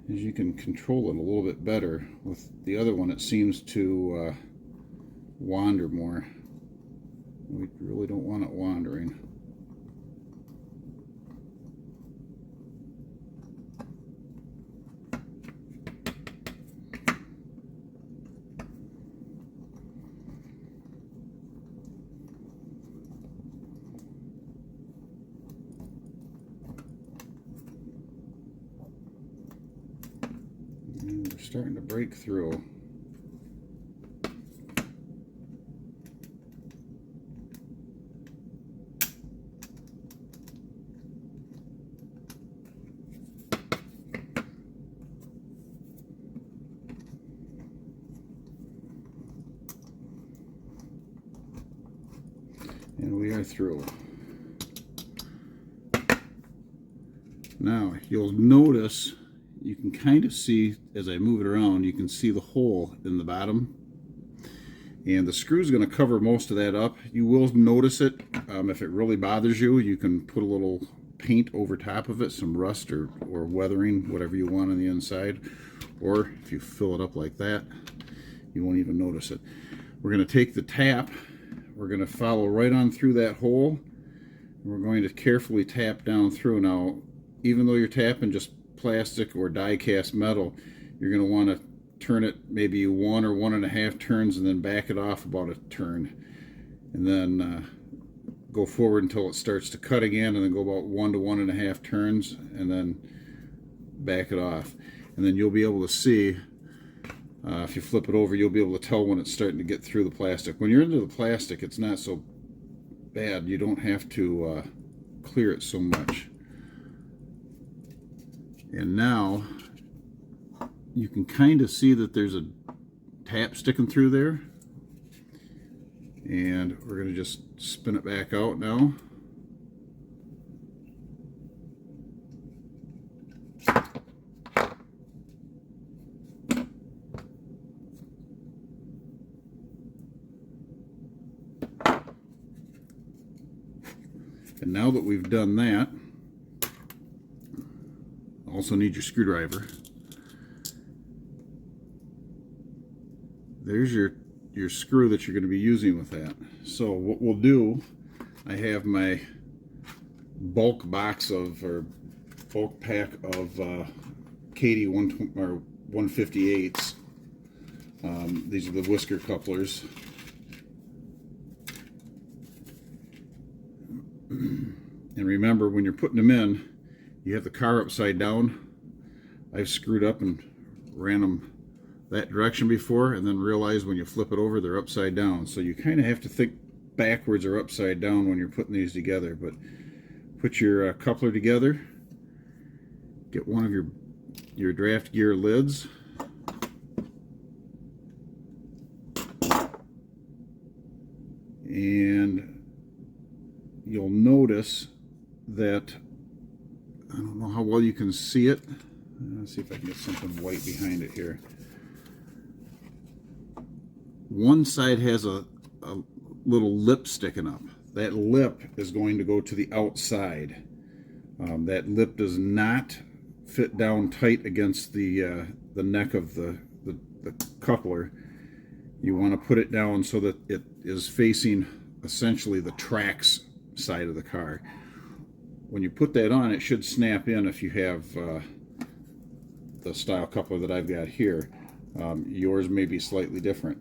is you can control it a little bit better. With the other one, it seems to wander more. We really don't want it wandering. We're starting to break through. And we are through. Now, you'll notice, you can kind of see, as I move it around, you can see the hole in the bottom. And the screw is going to cover most of that up. You will notice it. If it really bothers you, you can put a little paint over top of it, some rust or weathering, whatever you want on the inside. Or if you fill it up like that, you won't even notice it. We're going to take the tap. We're going to follow right on through that hole. And we're going to carefully tap down through. Now, even though you're tapping just plastic or die cast metal, you're going to want to turn it maybe 1 or 1.5 turns and then back it off about a turn. And then go forward until it starts to cut again, and then go about 1 to 1.5 turns and then back it off. And then you'll be able to see, if you flip it over, you'll be able to tell when it's starting to get through the plastic. When you're into the plastic, it's not so bad. You don't have to clear it so much. And now you can kind of see that there's a tap sticking through there. And we're going to just spin it back out now. And now that we've done that, also need your screwdriver. There's your screw that you're going to be using with that. So what we'll do, I have my bulk box of, or bulk pack of catchy 158s. These are the whisker couplers. And remember, when you're putting them in, you have the car upside down. I've screwed up and ran them that direction before, and then realized when you flip it over, they're upside down. So you kind of have to think backwards or upside down when you're putting these together. But put your coupler together. Get one of your draft gear lids. And you'll notice that, I don't know how well you can see it. Let's see if I can get something white behind it here. One side has a little lip sticking up. That lip is going to go to the outside. That lip does not fit down tight against the neck of the coupler. You want to put it down so that it is facing essentially the tracks side of the car. When you put that on, it should snap in if you have the style coupler that I've got here. Yours may be slightly different.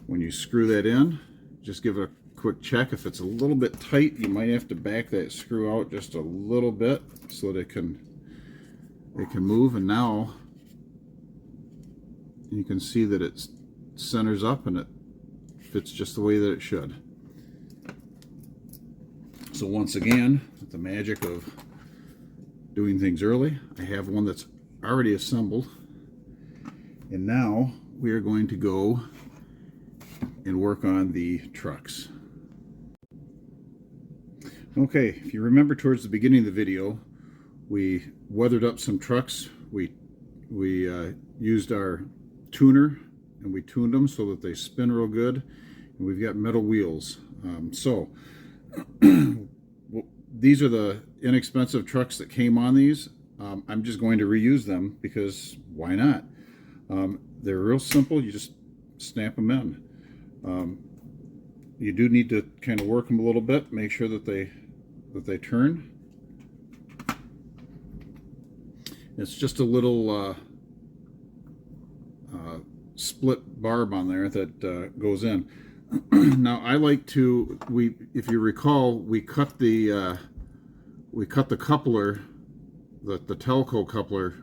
When you screw that in, just give it a quick check. If it's a little bit tight, you might have to back that screw out just a little bit so that it can move. And now you can see that it centers up and it fits just the way that it should. So once again, with the magic of doing things early, I have one that's already assembled. And now we are going to go and work on the trucks. Okay, if you remember towards the beginning of the video, we weathered up some trucks. We used our tuner and we tuned them so that they spin real good. And we've got metal wheels. These are the inexpensive trucks that came on these. I'm just going to reuse them because why not? They're real simple. You just snap them in. You do need to kind of work them a little bit, make sure that they turn. It's just a little split barb on there that goes in. Now I like to, if you recall, we cut the coupler, the Telco coupler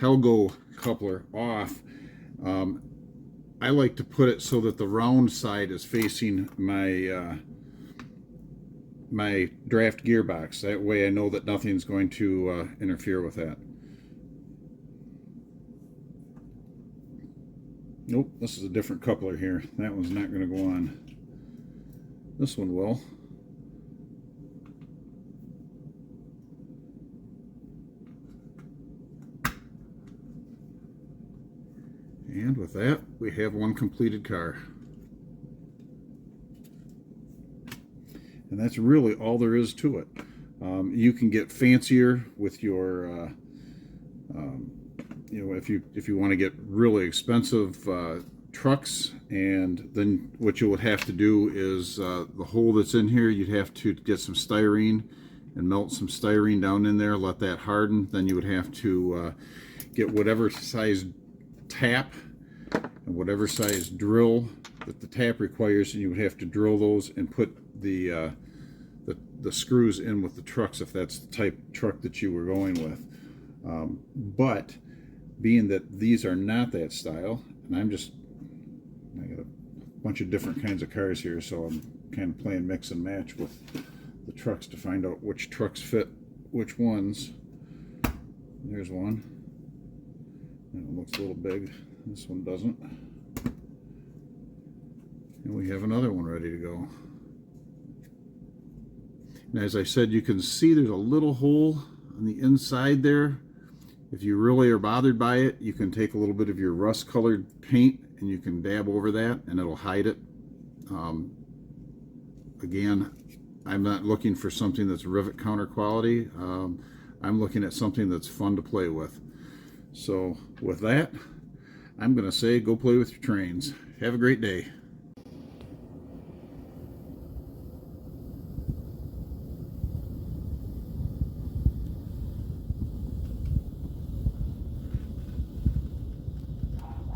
Telgo coupler off, I like to put it so that the round side is facing my my draft gearbox. That way I know that nothing's going to interfere with that. Nope, this is a different coupler here. That one's not going to go on. This one will. And with that, we have one completed car. And that's really all there is to it. You can get fancier with your, you know, if you want to get really expensive trucks, and then what you would have to do is the hole that's in here, you'd have to get some styrene and melt some styrene down in there, let that harden. Then you would have to get whatever size tap and whatever size drill that the tap requires, and you would have to drill those and put the screws in with the trucks if that's the type of truck that you were going with. But being that these are not that style, and I got a bunch of different kinds of cars here, so I'm kind of playing mix and match with the trucks to find out which trucks fit which ones. There's one. That one looks a little big. This one doesn't. And we have another one ready to go. And as I said, you can see there's a little hole on the inside there. If you really are bothered by it, you can take a little bit of your rust colored paint and you can dab over that and it'll hide it. Again, I'm not looking for something that's rivet counter quality. I'm looking at something that's fun to play with. So with that, I'm going to say go play with your trains. Have a great day.